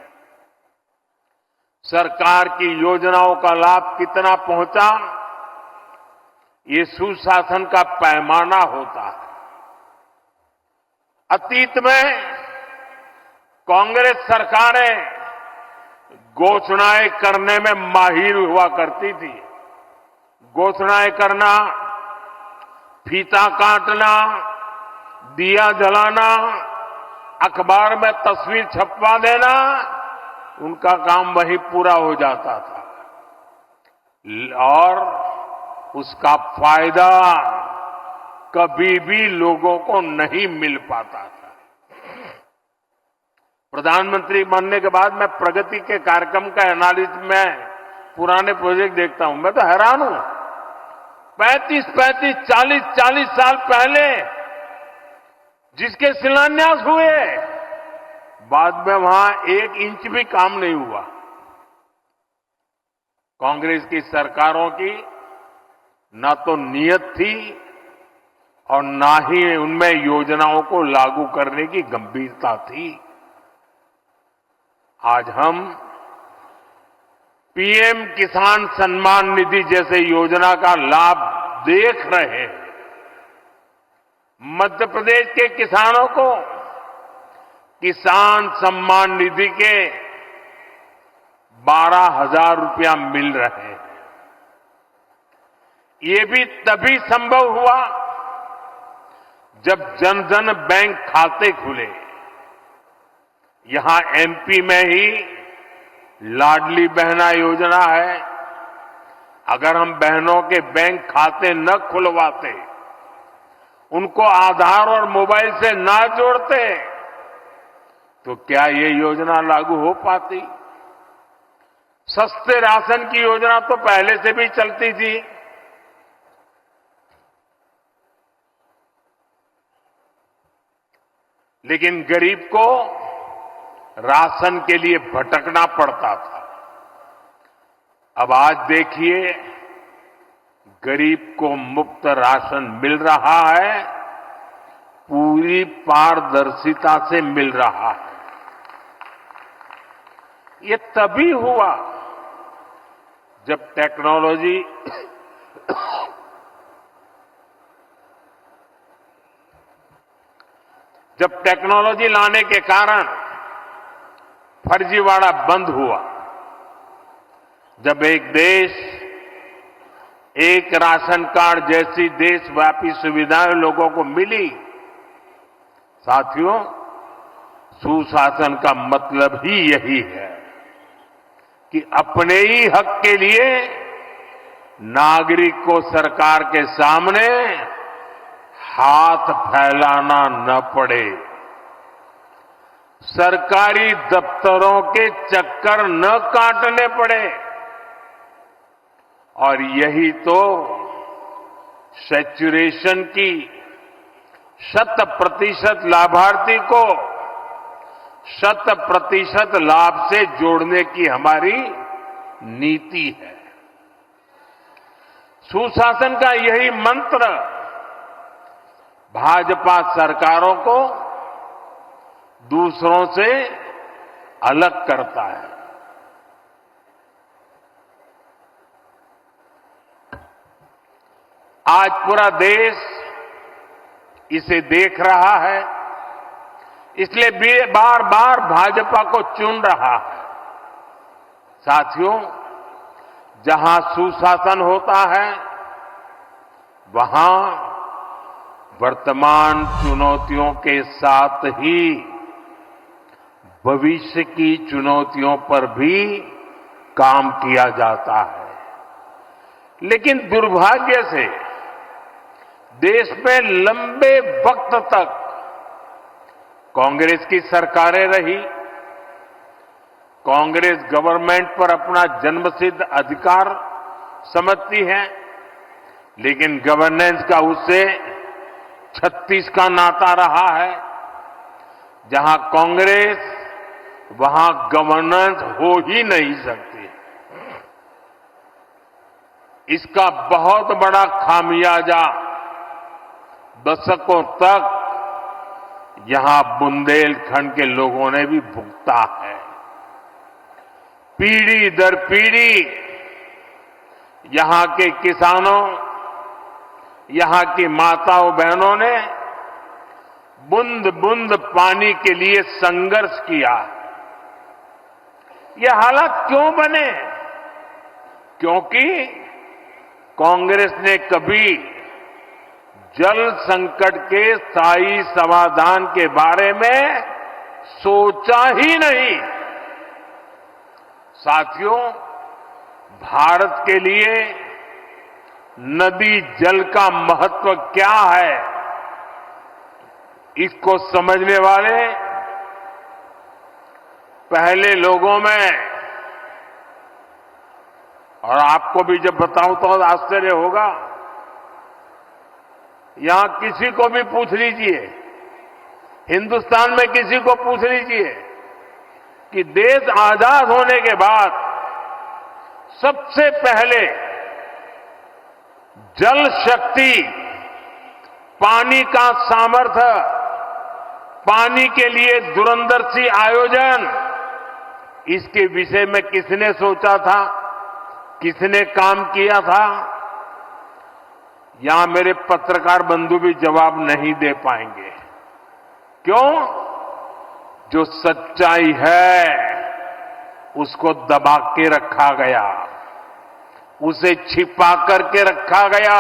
सरकार की योजनाओं का लाभ कितना पहुंचा, ये सुशासन का पैमाना होता है। अतीत में कांग्रेस सरकारें घोषणाएं करने में माहिर हुआ करती थी। घोषणाएं करना, फीता काटना, दिया जलाना, अखबार में तस्वीर छपवा देना, उनका काम वही पूरा हो जाता था और उसका फायदा कभी भी लोगों को नहीं मिल पाता था। प्रधानमंत्री बनने के बाद मैं प्रगति के कार्यक्रम का एनालिसिस में पुराने प्रोजेक्ट देखता हूं, मैं तो हैरान हूं। 35, 40 साल पहले जिसके शिलान्यास हुए, बाद में वहां 1 इंच भी काम नहीं हुआ। कांग्रेस की सरकारों की ना तो नीयत थी और ना ही उनमें योजनाओं को लागू करने की गंभीरता थी। आज हम पीएम किसान सम्मान निधि जैसे योजना का लाभ देख रहे हैं। मध्य प्रदेश के किसानों को किसान सम्मान निधि के 12,000 रुपया मिल रहे हैं। ये भी तभी संभव हुआ जब जन धन बैंक खाते खुले। यहां एमपी में ही लाडली बहना योजना है। अगर हम बहनों के बैंक खाते न खुलवाते, उनको आधार और मोबाइल से ना जोड़ते, तो क्या ये योजना लागू हो पाती? सस्ते राशन की योजना तो पहले से भी चलती थी। लेकिन गरीब को राशन के लिए भटकना पड़ता था। अब आज देखिए, गरीब को मुफ्त राशन मिल रहा है, पूरी पारदर्शिता से मिल रहा है। ये तभी हुआ जब टेक्नोलॉजी लाने के कारण फर्जीवाड़ा बंद हुआ। जब एक देश एक राशन कार्ड जैसी देशव्यापी सुविधाएं लोगों को मिली, साथियों, सुशासन का मतलब ही यही है कि अपने ही हक के लिए नागरिक को सरकार के सामने हाथ फैलाना न पड़े, सरकारी दफ्तरों के चक्कर न काटने पड़े। और यही तो सैचुरेशन की 100% लाभार्थी को 100% लाभ से जोड़ने की हमारी नीति है। सुशासन का यही मंत्र भाजपा सरकारों को दूसरों से अलग करता है। आज पूरा देश इसे देख रहा है, इसलिए बार बार भाजपा को चुन रहा है। साथियों, जहां सुशासन होता है वहां वर्तमान चुनौतियों के साथ ही भविष्य की चुनौतियों पर भी काम किया जाता है। लेकिन दुर्भाग्य से देश में लंबे वक्त तक कांग्रेस की सरकारें रही। कांग्रेस गवर्नमेंट पर अपना जन्मसिद्ध अधिकार समझती है, लेकिन गवर्नेंस का उससे 36 का नाता रहा है। जहां कांग्रेस वहां गवर्नेंस हो ही नहीं सकती। इसका बहुत बड़ा खामियाजा दशकों तक यहां बुंदेलखंड के लोगों ने भी भुगता है। पीढ़ी दर पीढ़ी यहां के किसानों, यहां की माताओं बहनों ने बूंद बूंद पानी के लिए संघर्ष किया। ये हालात क्यों बने? क्योंकि कांग्रेस ने कभी जल संकट के स्थायी समाधान के बारे में सोचा ही नहीं। साथियों, भारत के लिए नदी जल का महत्व क्या है, इसको समझने वाले पहले लोगों में, और आपको भी जब बताऊं तो आश्चर्य होगा, यहां किसी को भी पूछ लीजिए, हिंदुस्तान में किसी को पूछ लीजिए कि देश आजाद होने के बाद सबसे पहले जल शक्ति, पानी का सामर्थ्य, पानी के लिए दूरंदर्शी आयोजन, इसके विषय में किसने सोचा था, किसने काम किया था? यहां मेरे पत्रकार बंधु भी जवाब नहीं दे पाएंगे। क्यों? जो सच्चाई है उसको दबा के रखा गया, उसे छिपा करके रखा गया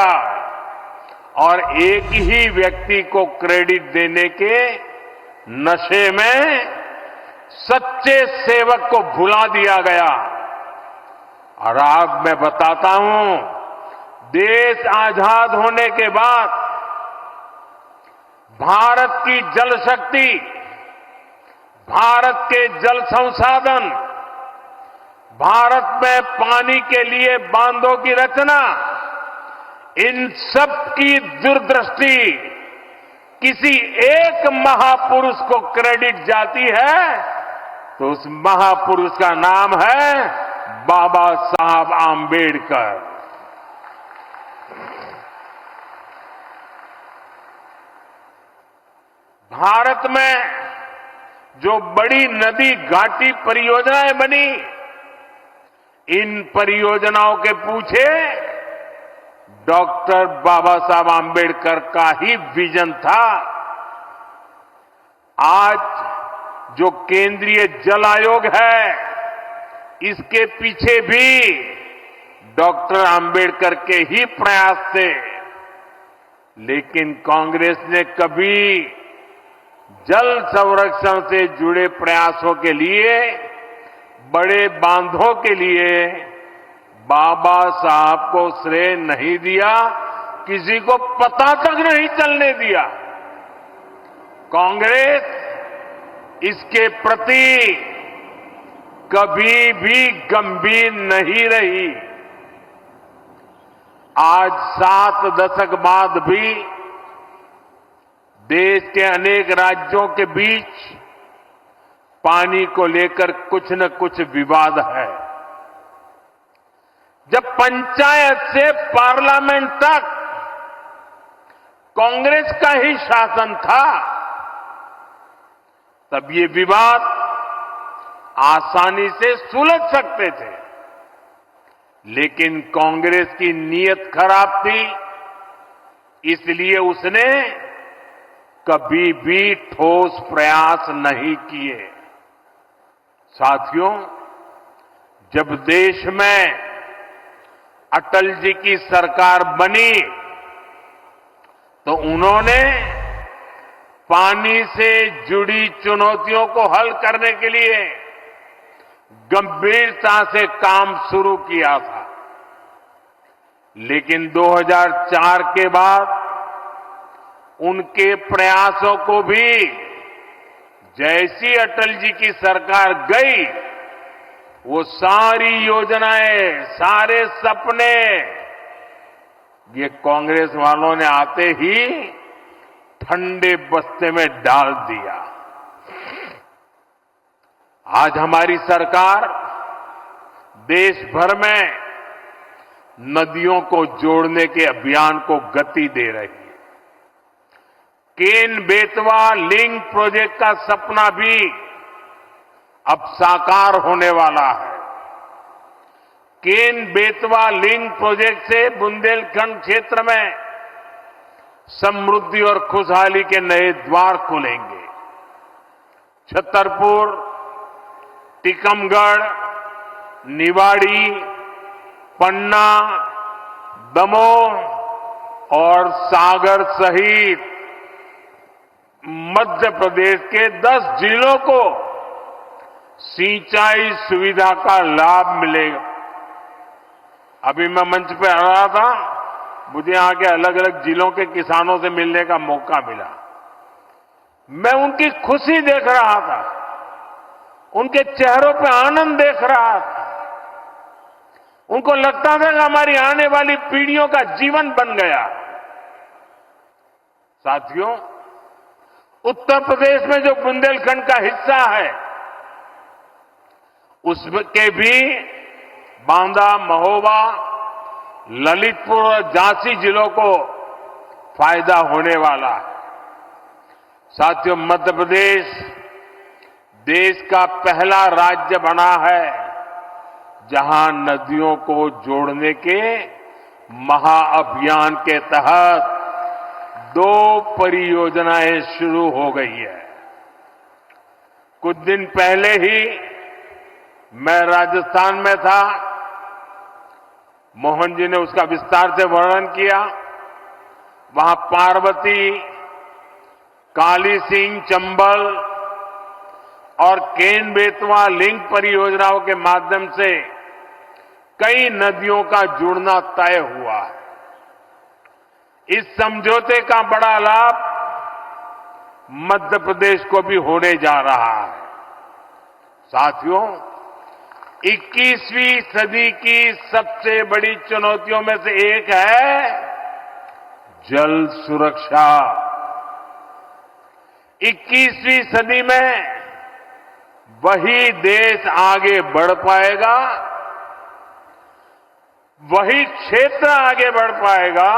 और एक ही व्यक्ति को क्रेडिट देने के नशे में सच्चे सेवक को भुला दिया गया। और आज मैं बताता हूं, देश आजाद होने के बाद भारत की जल शक्ति, भारत के जल संसाधन, भारत में पानी के लिए बांधों की रचना, इन सब की दूरदृष्टि किसी एक महापुरुष को क्रेडिट जाती है तो उस महापुरुष का नाम है बाबा साहब आंबेडकर। भारत में जो बड़ी नदी घाटी परियोजनाएं बनी, इन परियोजनाओं के पीछे डॉक्टर बाबा साहब आंबेडकर का ही विजन था। आज जो केंद्रीय जल आयोग है, इसके पीछे भी डॉक्टर आंबेडकर के ही प्रयास थे। लेकिन कांग्रेस ने कभी जल संरक्षण से जुड़े प्रयासों के लिए, बड़े बांधों के लिए बाबा साहब को श्रेय नहीं दिया, किसी को पता तक नहीं चलने दिया। कांग्रेस इसके प्रति कभी भी गंभीर नहीं रही। आज 7 दशक बाद भी देश के अनेक राज्यों के बीच पानी को लेकर कुछ न कुछ विवाद है। जब पंचायत से पार्लियामेंट तक कांग्रेस का ही शासन था, तब ये विवाद आसानी से सुलझ सकते थे, लेकिन कांग्रेस की नीयत खराब थी, इसलिए उसने कभी भी ठोस प्रयास नहीं किए। साथियों, जब देश में अटल जी की सरकार बनी तो उन्होंने पानी से जुड़ी चुनौतियों को हल करने के लिए गंभीरता से काम शुरू किया था। लेकिन 2004 के बाद उनके प्रयासों को भी जैसी अटल जी की सरकार गई, वो सारी योजनाएं, सारे सपने ये कांग्रेस वालों ने आते ही ठंडे बस्ते में डाल दिया। आज हमारी सरकार देश भर में नदियों को जोड़ने के अभियान को गति दे रही है। केन बेतवा लिंक प्रोजेक्ट का सपना भी अब साकार होने वाला है। केन बेतवा लिंक प्रोजेक्ट से बुंदेलखंड क्षेत्र में समृद्धि और खुशहाली के नए द्वार खुलेंगे। छतरपुर, टीकमगढ़, निवाड़ी, पन्ना, दमोह और सागर सहित मध्य प्रदेश के 10 जिलों को सिंचाई सुविधा का लाभ मिलेगा। अभी मैं मंच पे आ रहा था, मुझे यहां के अलग अलग जिलों के किसानों से मिलने का मौका मिला। मैं उनकी खुशी देख रहा था, उनके चेहरों पे आनंद देख रहा था। उनको लगता था कि हमारी आने वाली पीढ़ियों का जीवन बन गया। साथियों, उत्तर प्रदेश में जो बुंदेलखंड का हिस्सा है, उसके भी बांदा, महोबा, ललितपुर और झांसी जिलों को फायदा होने वाला है। साथियों, मध्य प्रदेश देश का पहला राज्य बना है जहां नदियों को जोड़ने के महाअभियान के तहत 2 परियोजनाएं शुरू हो गई है। कुछ दिन पहले ही मैं राजस्थान में था, मोहन जी ने उसका विस्तार से वर्णन किया। वहां पार्वती, काली सिंह, चंबल और केन बेतवा लिंक परियोजनाओं के माध्यम से कई नदियों का जुड़ना तय हुआ है। इस समझौते का बड़ा लाभ मध्य प्रदेश को भी होने जा रहा है। साथियों, 21वीं सदी की सबसे बड़ी चुनौतियों में से एक है जल सुरक्षा। 21वीं सदी में वही देश आगे बढ़ पाएगा, वही क्षेत्र आगे बढ़ पाएगा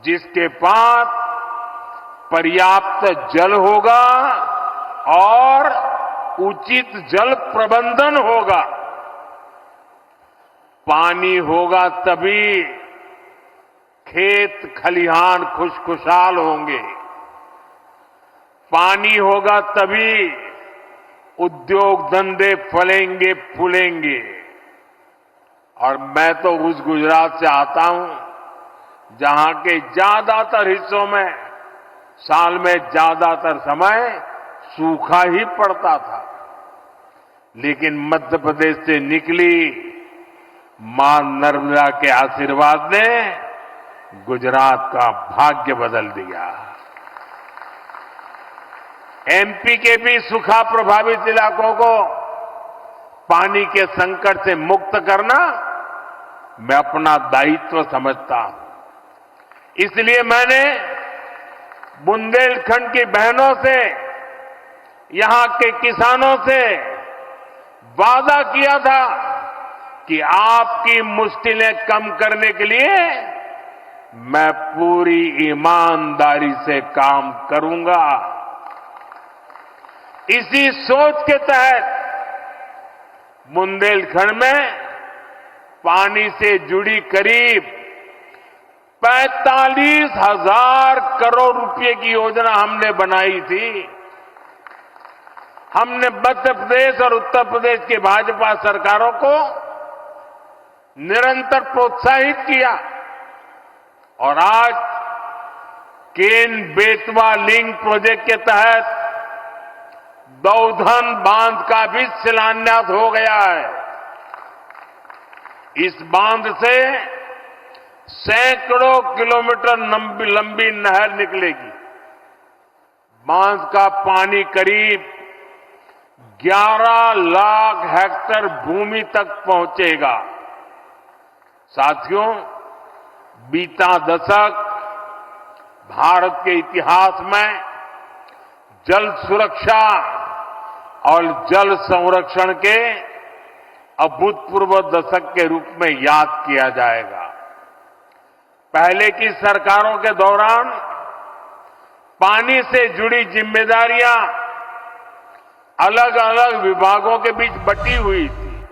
जिसके पास पर्याप्त जल होगा और उचित जल प्रबंधन होगा। पानी होगा तभी खेत खलिहान खुशखुशाल होंगे। पानी होगा तभी उद्योग धंधे फलेंगे फूलेंगे। और मैं तो उस गुजरात से आता हूं जहां के ज्यादातर हिस्सों में साल में ज्यादातर समय सूखा ही पड़ता था, लेकिन मध्य प्रदेश से निकली मां नर्मदा के आशीर्वाद ने गुजरात का भाग्य बदल दिया। एमपी के भी सूखा प्रभावित इलाकों को पानी के संकट से मुक्त करना मैं अपना दायित्व समझता हूं। इसलिए मैंने बुंदेलखंड की बहनों से, यहां के किसानों से वादा किया था कि आपकी मुश्किलें कम करने के लिए मैं पूरी ईमानदारी से काम करूंगा। इसी सोच के तहत बुंदेलखंड में पानी से जुड़ी करीब 45,000 करोड़ रुपए की योजना हमने बनाई थी। हमने मध्य प्रदेश और उत्तर प्रदेश की भाजपा सरकारों को निरंतर प्रोत्साहित किया और आज केन बेतवा लिंक प्रोजेक्ट के तहत दौधन बांध का भी शिलान्यास हो गया है। इस बांध से सैकड़ों किलोमीटर लंबी नहर निकलेगी। बांध का पानी करीब 11 लाख हेक्टेयर भूमि तक पहुंचेगा। साथियों, बीता दशक भारत के इतिहास में जल सुरक्षा और जल संरक्षण के अभूतपूर्व दशक के रूप में याद किया जाएगा। पहले की सरकारों के दौरान पानी से जुड़ी जिम्मेदारियां अलग अलग विभागों के बीच बटी हुई थी।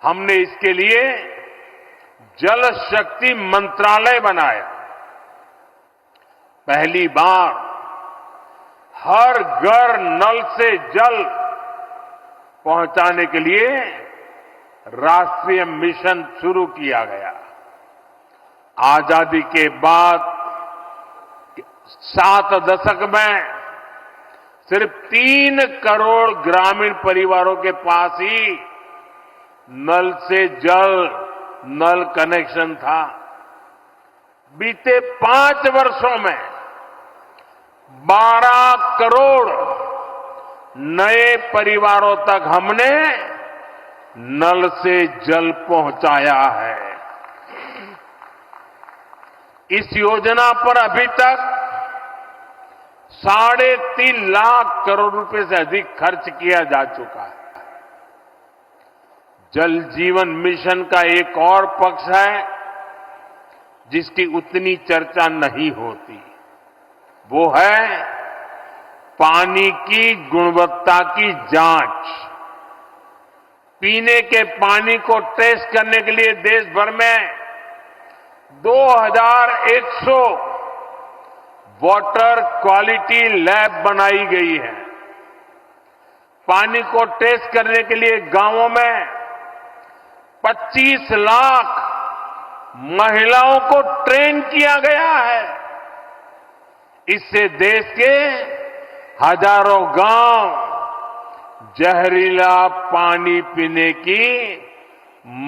हमने इसके लिए जल शक्ति मंत्रालय बनाया। पहली बार हर घर नल से जल पहुंचाने के लिए राष्ट्रीय मिशन शुरू किया गया। आजादी के बाद 7 दशक में सिर्फ 3 करोड़ ग्रामीण परिवारों के पास ही नल से जल नल कनेक्शन था। बीते 5 वर्षों में 12 करोड़ नए परिवारों तक हमने नल से जल पहुंचाया है। इस योजना पर अभी तक 3.5 लाख करोड़ रुपए से अधिक खर्च किया जा चुका है। जल जीवन मिशन का एक और पक्ष है जिसकी उतनी चर्चा नहीं होती, वो है पानी की गुणवत्ता की जांच। पीने के पानी को टेस्ट करने के लिए देश भर में 2100 वाटर क्वालिटी लैब बनाई गई है। पानी को टेस्ट करने के लिए गांवों में 25 लाख महिलाओं को ट्रेन किया गया है। इससे देश के हजारों गांव जहरीला पानी पीने की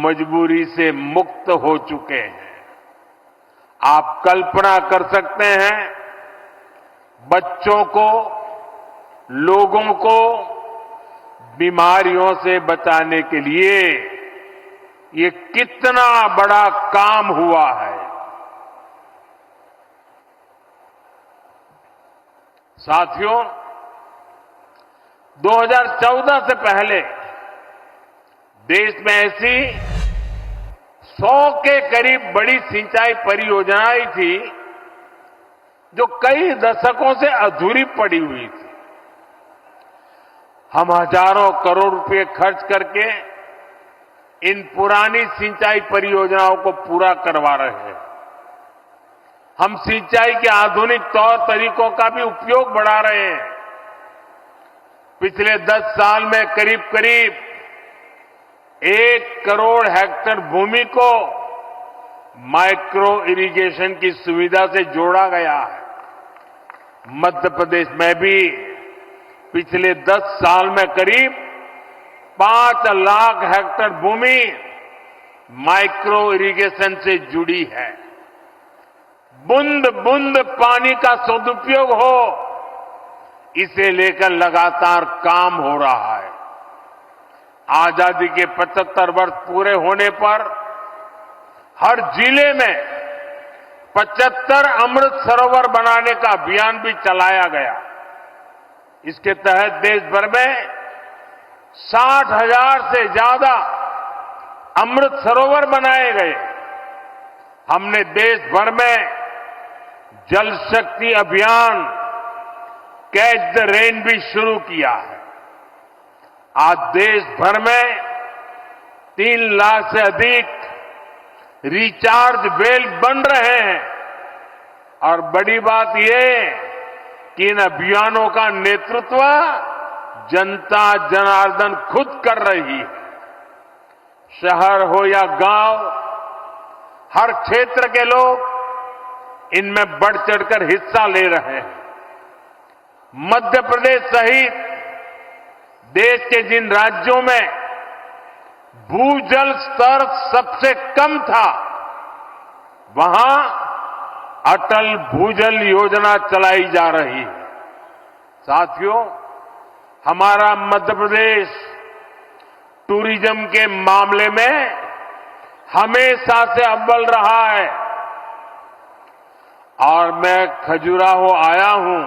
मजबूरी से मुक्त हो चुके हैं। आप कल्पना कर सकते हैं, बच्चों को, लोगों को बीमारियों से बचाने के लिए ये कितना बड़ा काम हुआ है। साथियों, 2014 से पहले देश में ऐसी 100 के करीब बड़ी सिंचाई परियोजनाएं थी जो कई दशकों से अधूरी पड़ी हुई थी। हम हजारों करोड़ रुपए खर्च करके इन पुरानी सिंचाई परियोजनाओं को पूरा करवा रहे हैं। हम सिंचाई के आधुनिक तौर तरीकों का भी उपयोग बढ़ा रहे हैं। पिछले 10 साल में करीब करीब 1 करोड़ हेक्टेयर भूमि को माइक्रो इरिगेशन की सुविधा से जोड़ा गया है। मध्य प्रदेश में भी पिछले 10 साल में करीब 5 लाख हेक्टेयर भूमि माइक्रो इरिगेशन से जुड़ी है। बूंद बूंद पानी का सदुपयोग हो, इसे लेकर लगातार काम हो रहा है। आजादी के 75 वर्ष पूरे होने पर हर जिले में 75 अमृत सरोवर बनाने का अभियान भी चलाया गया। इसके तहत देश भर में 60,000 से ज्यादा अमृत सरोवर बनाए गए। हमने देश भर में जल शक्ति अभियान कैच द रेन भी शुरू किया है। आज देश भर में 3 लाख से अधिक रिचार्ज वेल बन रहे हैं और बड़ी बात यह कि इन अभियानों का नेतृत्व जनता जनार्दन खुद कर रही है। शहर हो या गांव, हर क्षेत्र के लोग इनमें बढ़ चढ़कर हिस्सा ले रहे हैं। मध्य प्रदेश सहित देश के जिन राज्यों में भूजल स्तर सबसे कम था, वहां अटल भूजल योजना चलाई जा रही है। साथियों, हमारा मध्य प्रदेश टूरिज्म के मामले में हमेशा से अव्वल रहा है और मैं खजुराहो आया हूं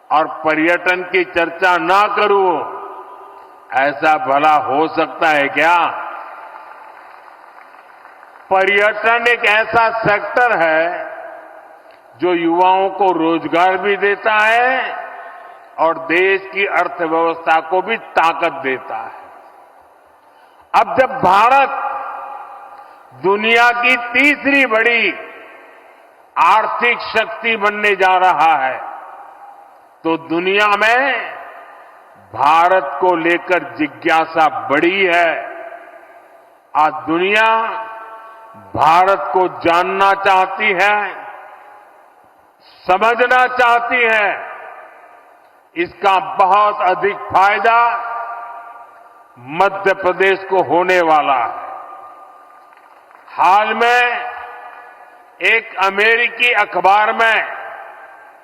और पर्यटन की चर्चा ना करूं, ऐसा भला हो सकता है क्या? पर्यटन एक ऐसा सेक्टर है जो युवाओं को रोजगार भी देता है और देश की अर्थव्यवस्था को भी ताकत देता है। अब जब भारत दुनिया की तीसरी बड़ी आर्थिक शक्ति बनने जा रहा है, तो दुनिया में भारत को लेकर जिज्ञासा बढ़ी है। आज दुनिया भारत को जानना चाहती है, समझना चाहती है। इसका बहुत अधिक फायदा मध्य प्रदेश को होने वाला है। हाल में एक अमेरिकी अखबार में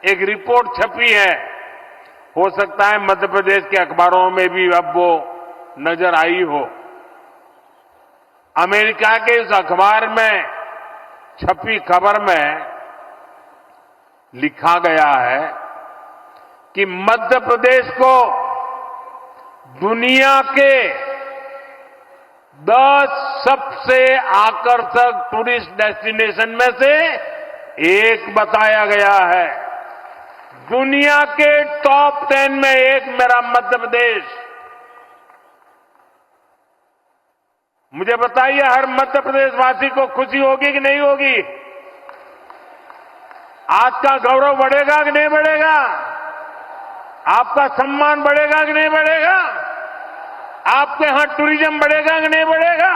एक रिपोर्ट छपी है, हो सकता है मध्य प्रदेश के अखबारों में भी अब वो नजर आई हो। अमेरिका के उस अखबार में छपी खबर में लिखा गया है कि मध्य प्रदेश को दुनिया के 10 सबसे आकर्षक टूरिस्ट डेस्टिनेशन में से एक बताया गया है। दुनिया के टॉप 10 में एक मेरा मध्य प्रदेश। मुझे बताइए, हर मध्य प्रदेश वासी को खुशी होगी कि नहीं होगी? आज का गौरव बढ़ेगा कि नहीं बढ़ेगा? आपका सम्मान बढ़ेगा कि नहीं बढ़ेगा? आपके यहां टूरिज्म बढ़ेगा कि नहीं बढ़ेगा?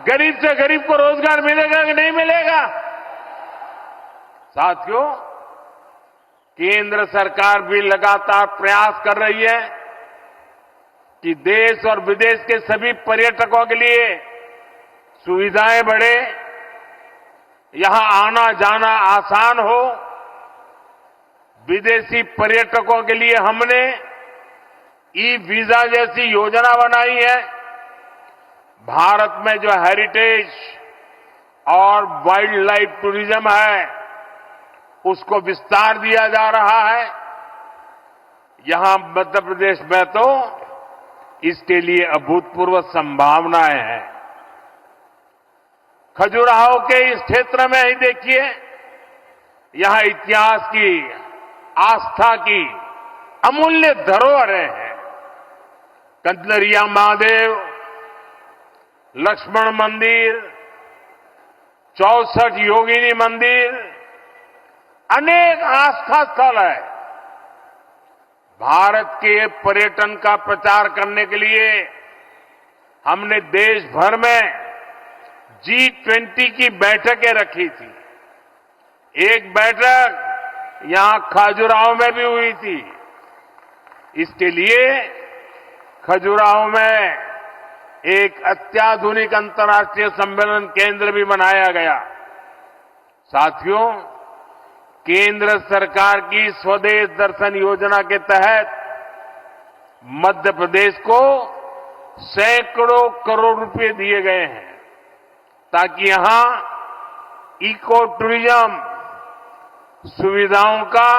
गरीब से गरीब को रोजगार मिलेगा कि नहीं मिलेगा? साथियों, केंद्र सरकार भी लगातार प्रयास कर रही है कि देश और विदेश के सभी पर्यटकों के लिए सुविधाएं बढ़े, यहां आना जाना आसान हो। विदेशी पर्यटकों के लिए हमने ई वीजा जैसी योजना बनाई है। भारत में जो हेरिटेज और वाइल्ड लाइफ टूरिज्म है, उसको विस्तार दिया जा रहा है। यहां मध्य प्रदेश में तो इसके लिए अभूतपूर्व संभावनाएं हैं। खजुराहो के इस क्षेत्र में ही देखिए, यहां इतिहास की, आस्था की अमूल्य धरोहरें हैं। कंदरिया महादेव, लक्ष्मण मंदिर, 64 योगिनी मंदिर, अनेक आस्था स्थल है। भारत के पर्यटन का प्रचार करने के लिए हमने देश भर में G20 की बैठकें रखी थी। एक बैठक यहां खजुराहो में भी हुई थी। इसके लिए खजुराहो में एक अत्याधुनिक अंतर्राष्ट्रीय सम्मेलन केंद्र भी बनाया गया। साथियों, केंद्र सरकार की स्वदेश दर्शन योजना के तहत मध्य प्रदेश को सैकड़ों करोड़ रुपए दिए गए हैं ताकि यहां इको टूरिज्म सुविधाओं का,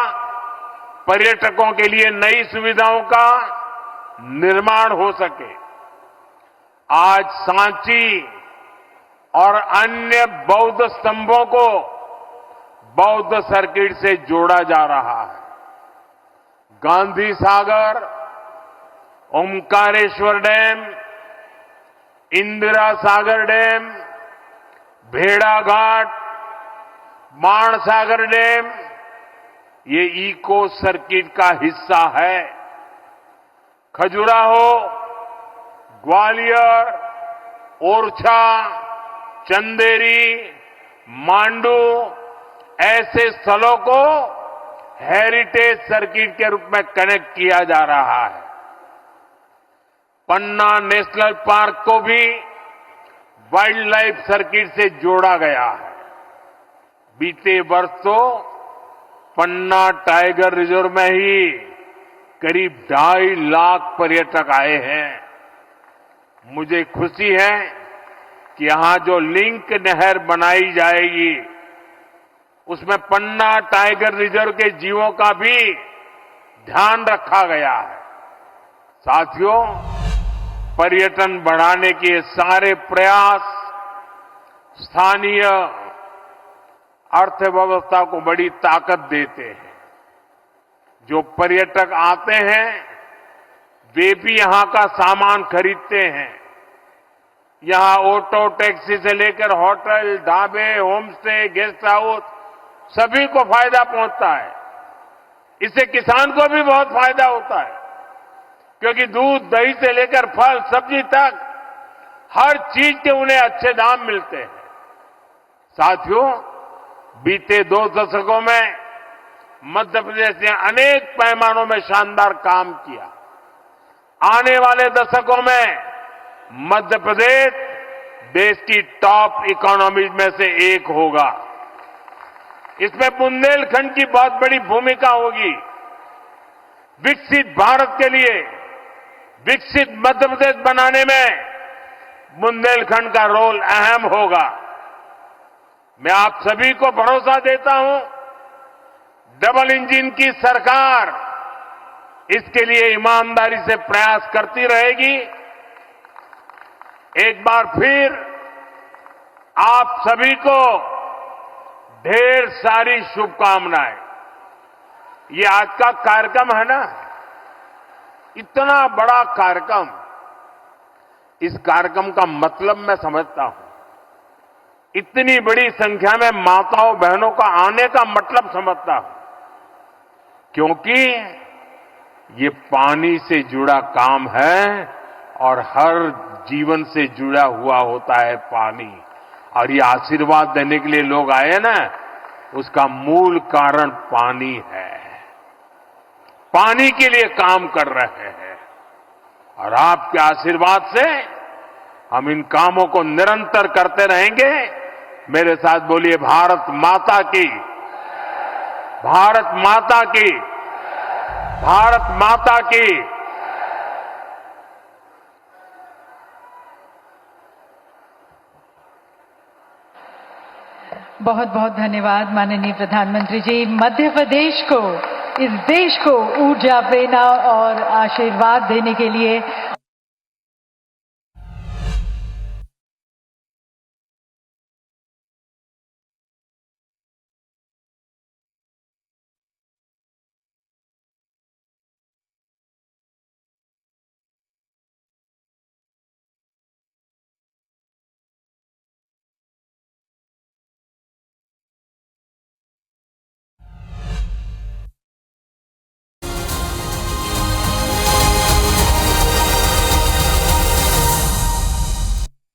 पर्यटकों के लिए नई सुविधाओं का निर्माण हो सके। आज सांची और अन्य बौद्ध स्तंभों को बौद्ध सर्किट से जोड़ा जा रहा है। गांधी सागर, ओमकारेश्वर डैम, इंदिरा सागर डैम, भेड़ाघाट, बाणसागर डैम, ये इको सर्किट का हिस्सा है। खजुराहो, ग्वालियर, ओरछा, चंदेरी, मांडू ऐसे स्थलों को हेरिटेज सर्किट के रूप में कनेक्ट किया जा रहा है। पन्ना नेशनल पार्क को भी वाइल्ड लाइफ सर्किट से जोड़ा गया है। बीते वर्ष तो पन्ना टाइगर रिजर्व में ही करीब 2.5 लाख पर्यटक आए हैं। मुझे खुशी है कि यहां जो लिंक नहर बनाई जाएगी उसमें पन्ना टाइगर रिजर्व के जीवों का भी ध्यान रखा गया है। साथियों, पर्यटन बढ़ाने के ये सारे प्रयास स्थानीय अर्थव्यवस्था को बड़ी ताकत देते हैं। जो पर्यटक आते हैं वे भी यहां का सामान खरीदते हैं। यहां ऑटो टैक्सी से लेकर होटल, ढाबे, होमस्टे, गेस्ट हाउस सभी को फायदा पहुंचता है। इससे किसान को भी बहुत फायदा होता है, क्योंकि दूध, दही से लेकर फल, सब्जी तक हर चीज के उन्हें अच्छे दाम मिलते हैं। साथियों, बीते 2 दशकों में मध्य प्रदेश ने अनेक पैमानों में शानदार काम किया। आने वाले दशकों में मध्य प्रदेश देश की टॉप इकोनॉमीज में से एक होगा। इसमें बुंदेलखंड की बहुत बड़ी भूमिका होगी। विकसित भारत के लिए विकसित मध्य प्रदेश बनाने में बुंदेलखंड का रोल अहम होगा। मैं आप सभी को भरोसा देता हूं, डबल इंजन की सरकार इसके लिए ईमानदारी से प्रयास करती रहेगी। एक बार फिर आप सभी को ढेर सारी शुभकामनाएं। ये आज का कार्यक्रम है ना, इतना बड़ा कार्यक्रम, इस कार्यक्रम का मतलब मैं समझता हूं। इतनी बड़ी संख्या में माताओं बहनों का आने का मतलब समझता हूं, क्योंकि ये पानी से जुड़ा काम है और हर जीवन से जुड़ा हुआ होता है पानी। और ये आशीर्वाद देने के लिए लोग आए ना, उसका मूल कारण पानी है। पानी के लिए काम कर रहे हैं और आपके आशीर्वाद से हम इन कामों को निरंतर करते रहेंगे। मेरे साथ बोलिए, भारत माता की, भारत माता की, भारत माता की। बहुत बहुत धन्यवाद माननीय प्रधानमंत्री जी। मध्य प्रदेश को, इस देश को ऊर्जा, प्रेरणा और आशीर्वाद देने के लिए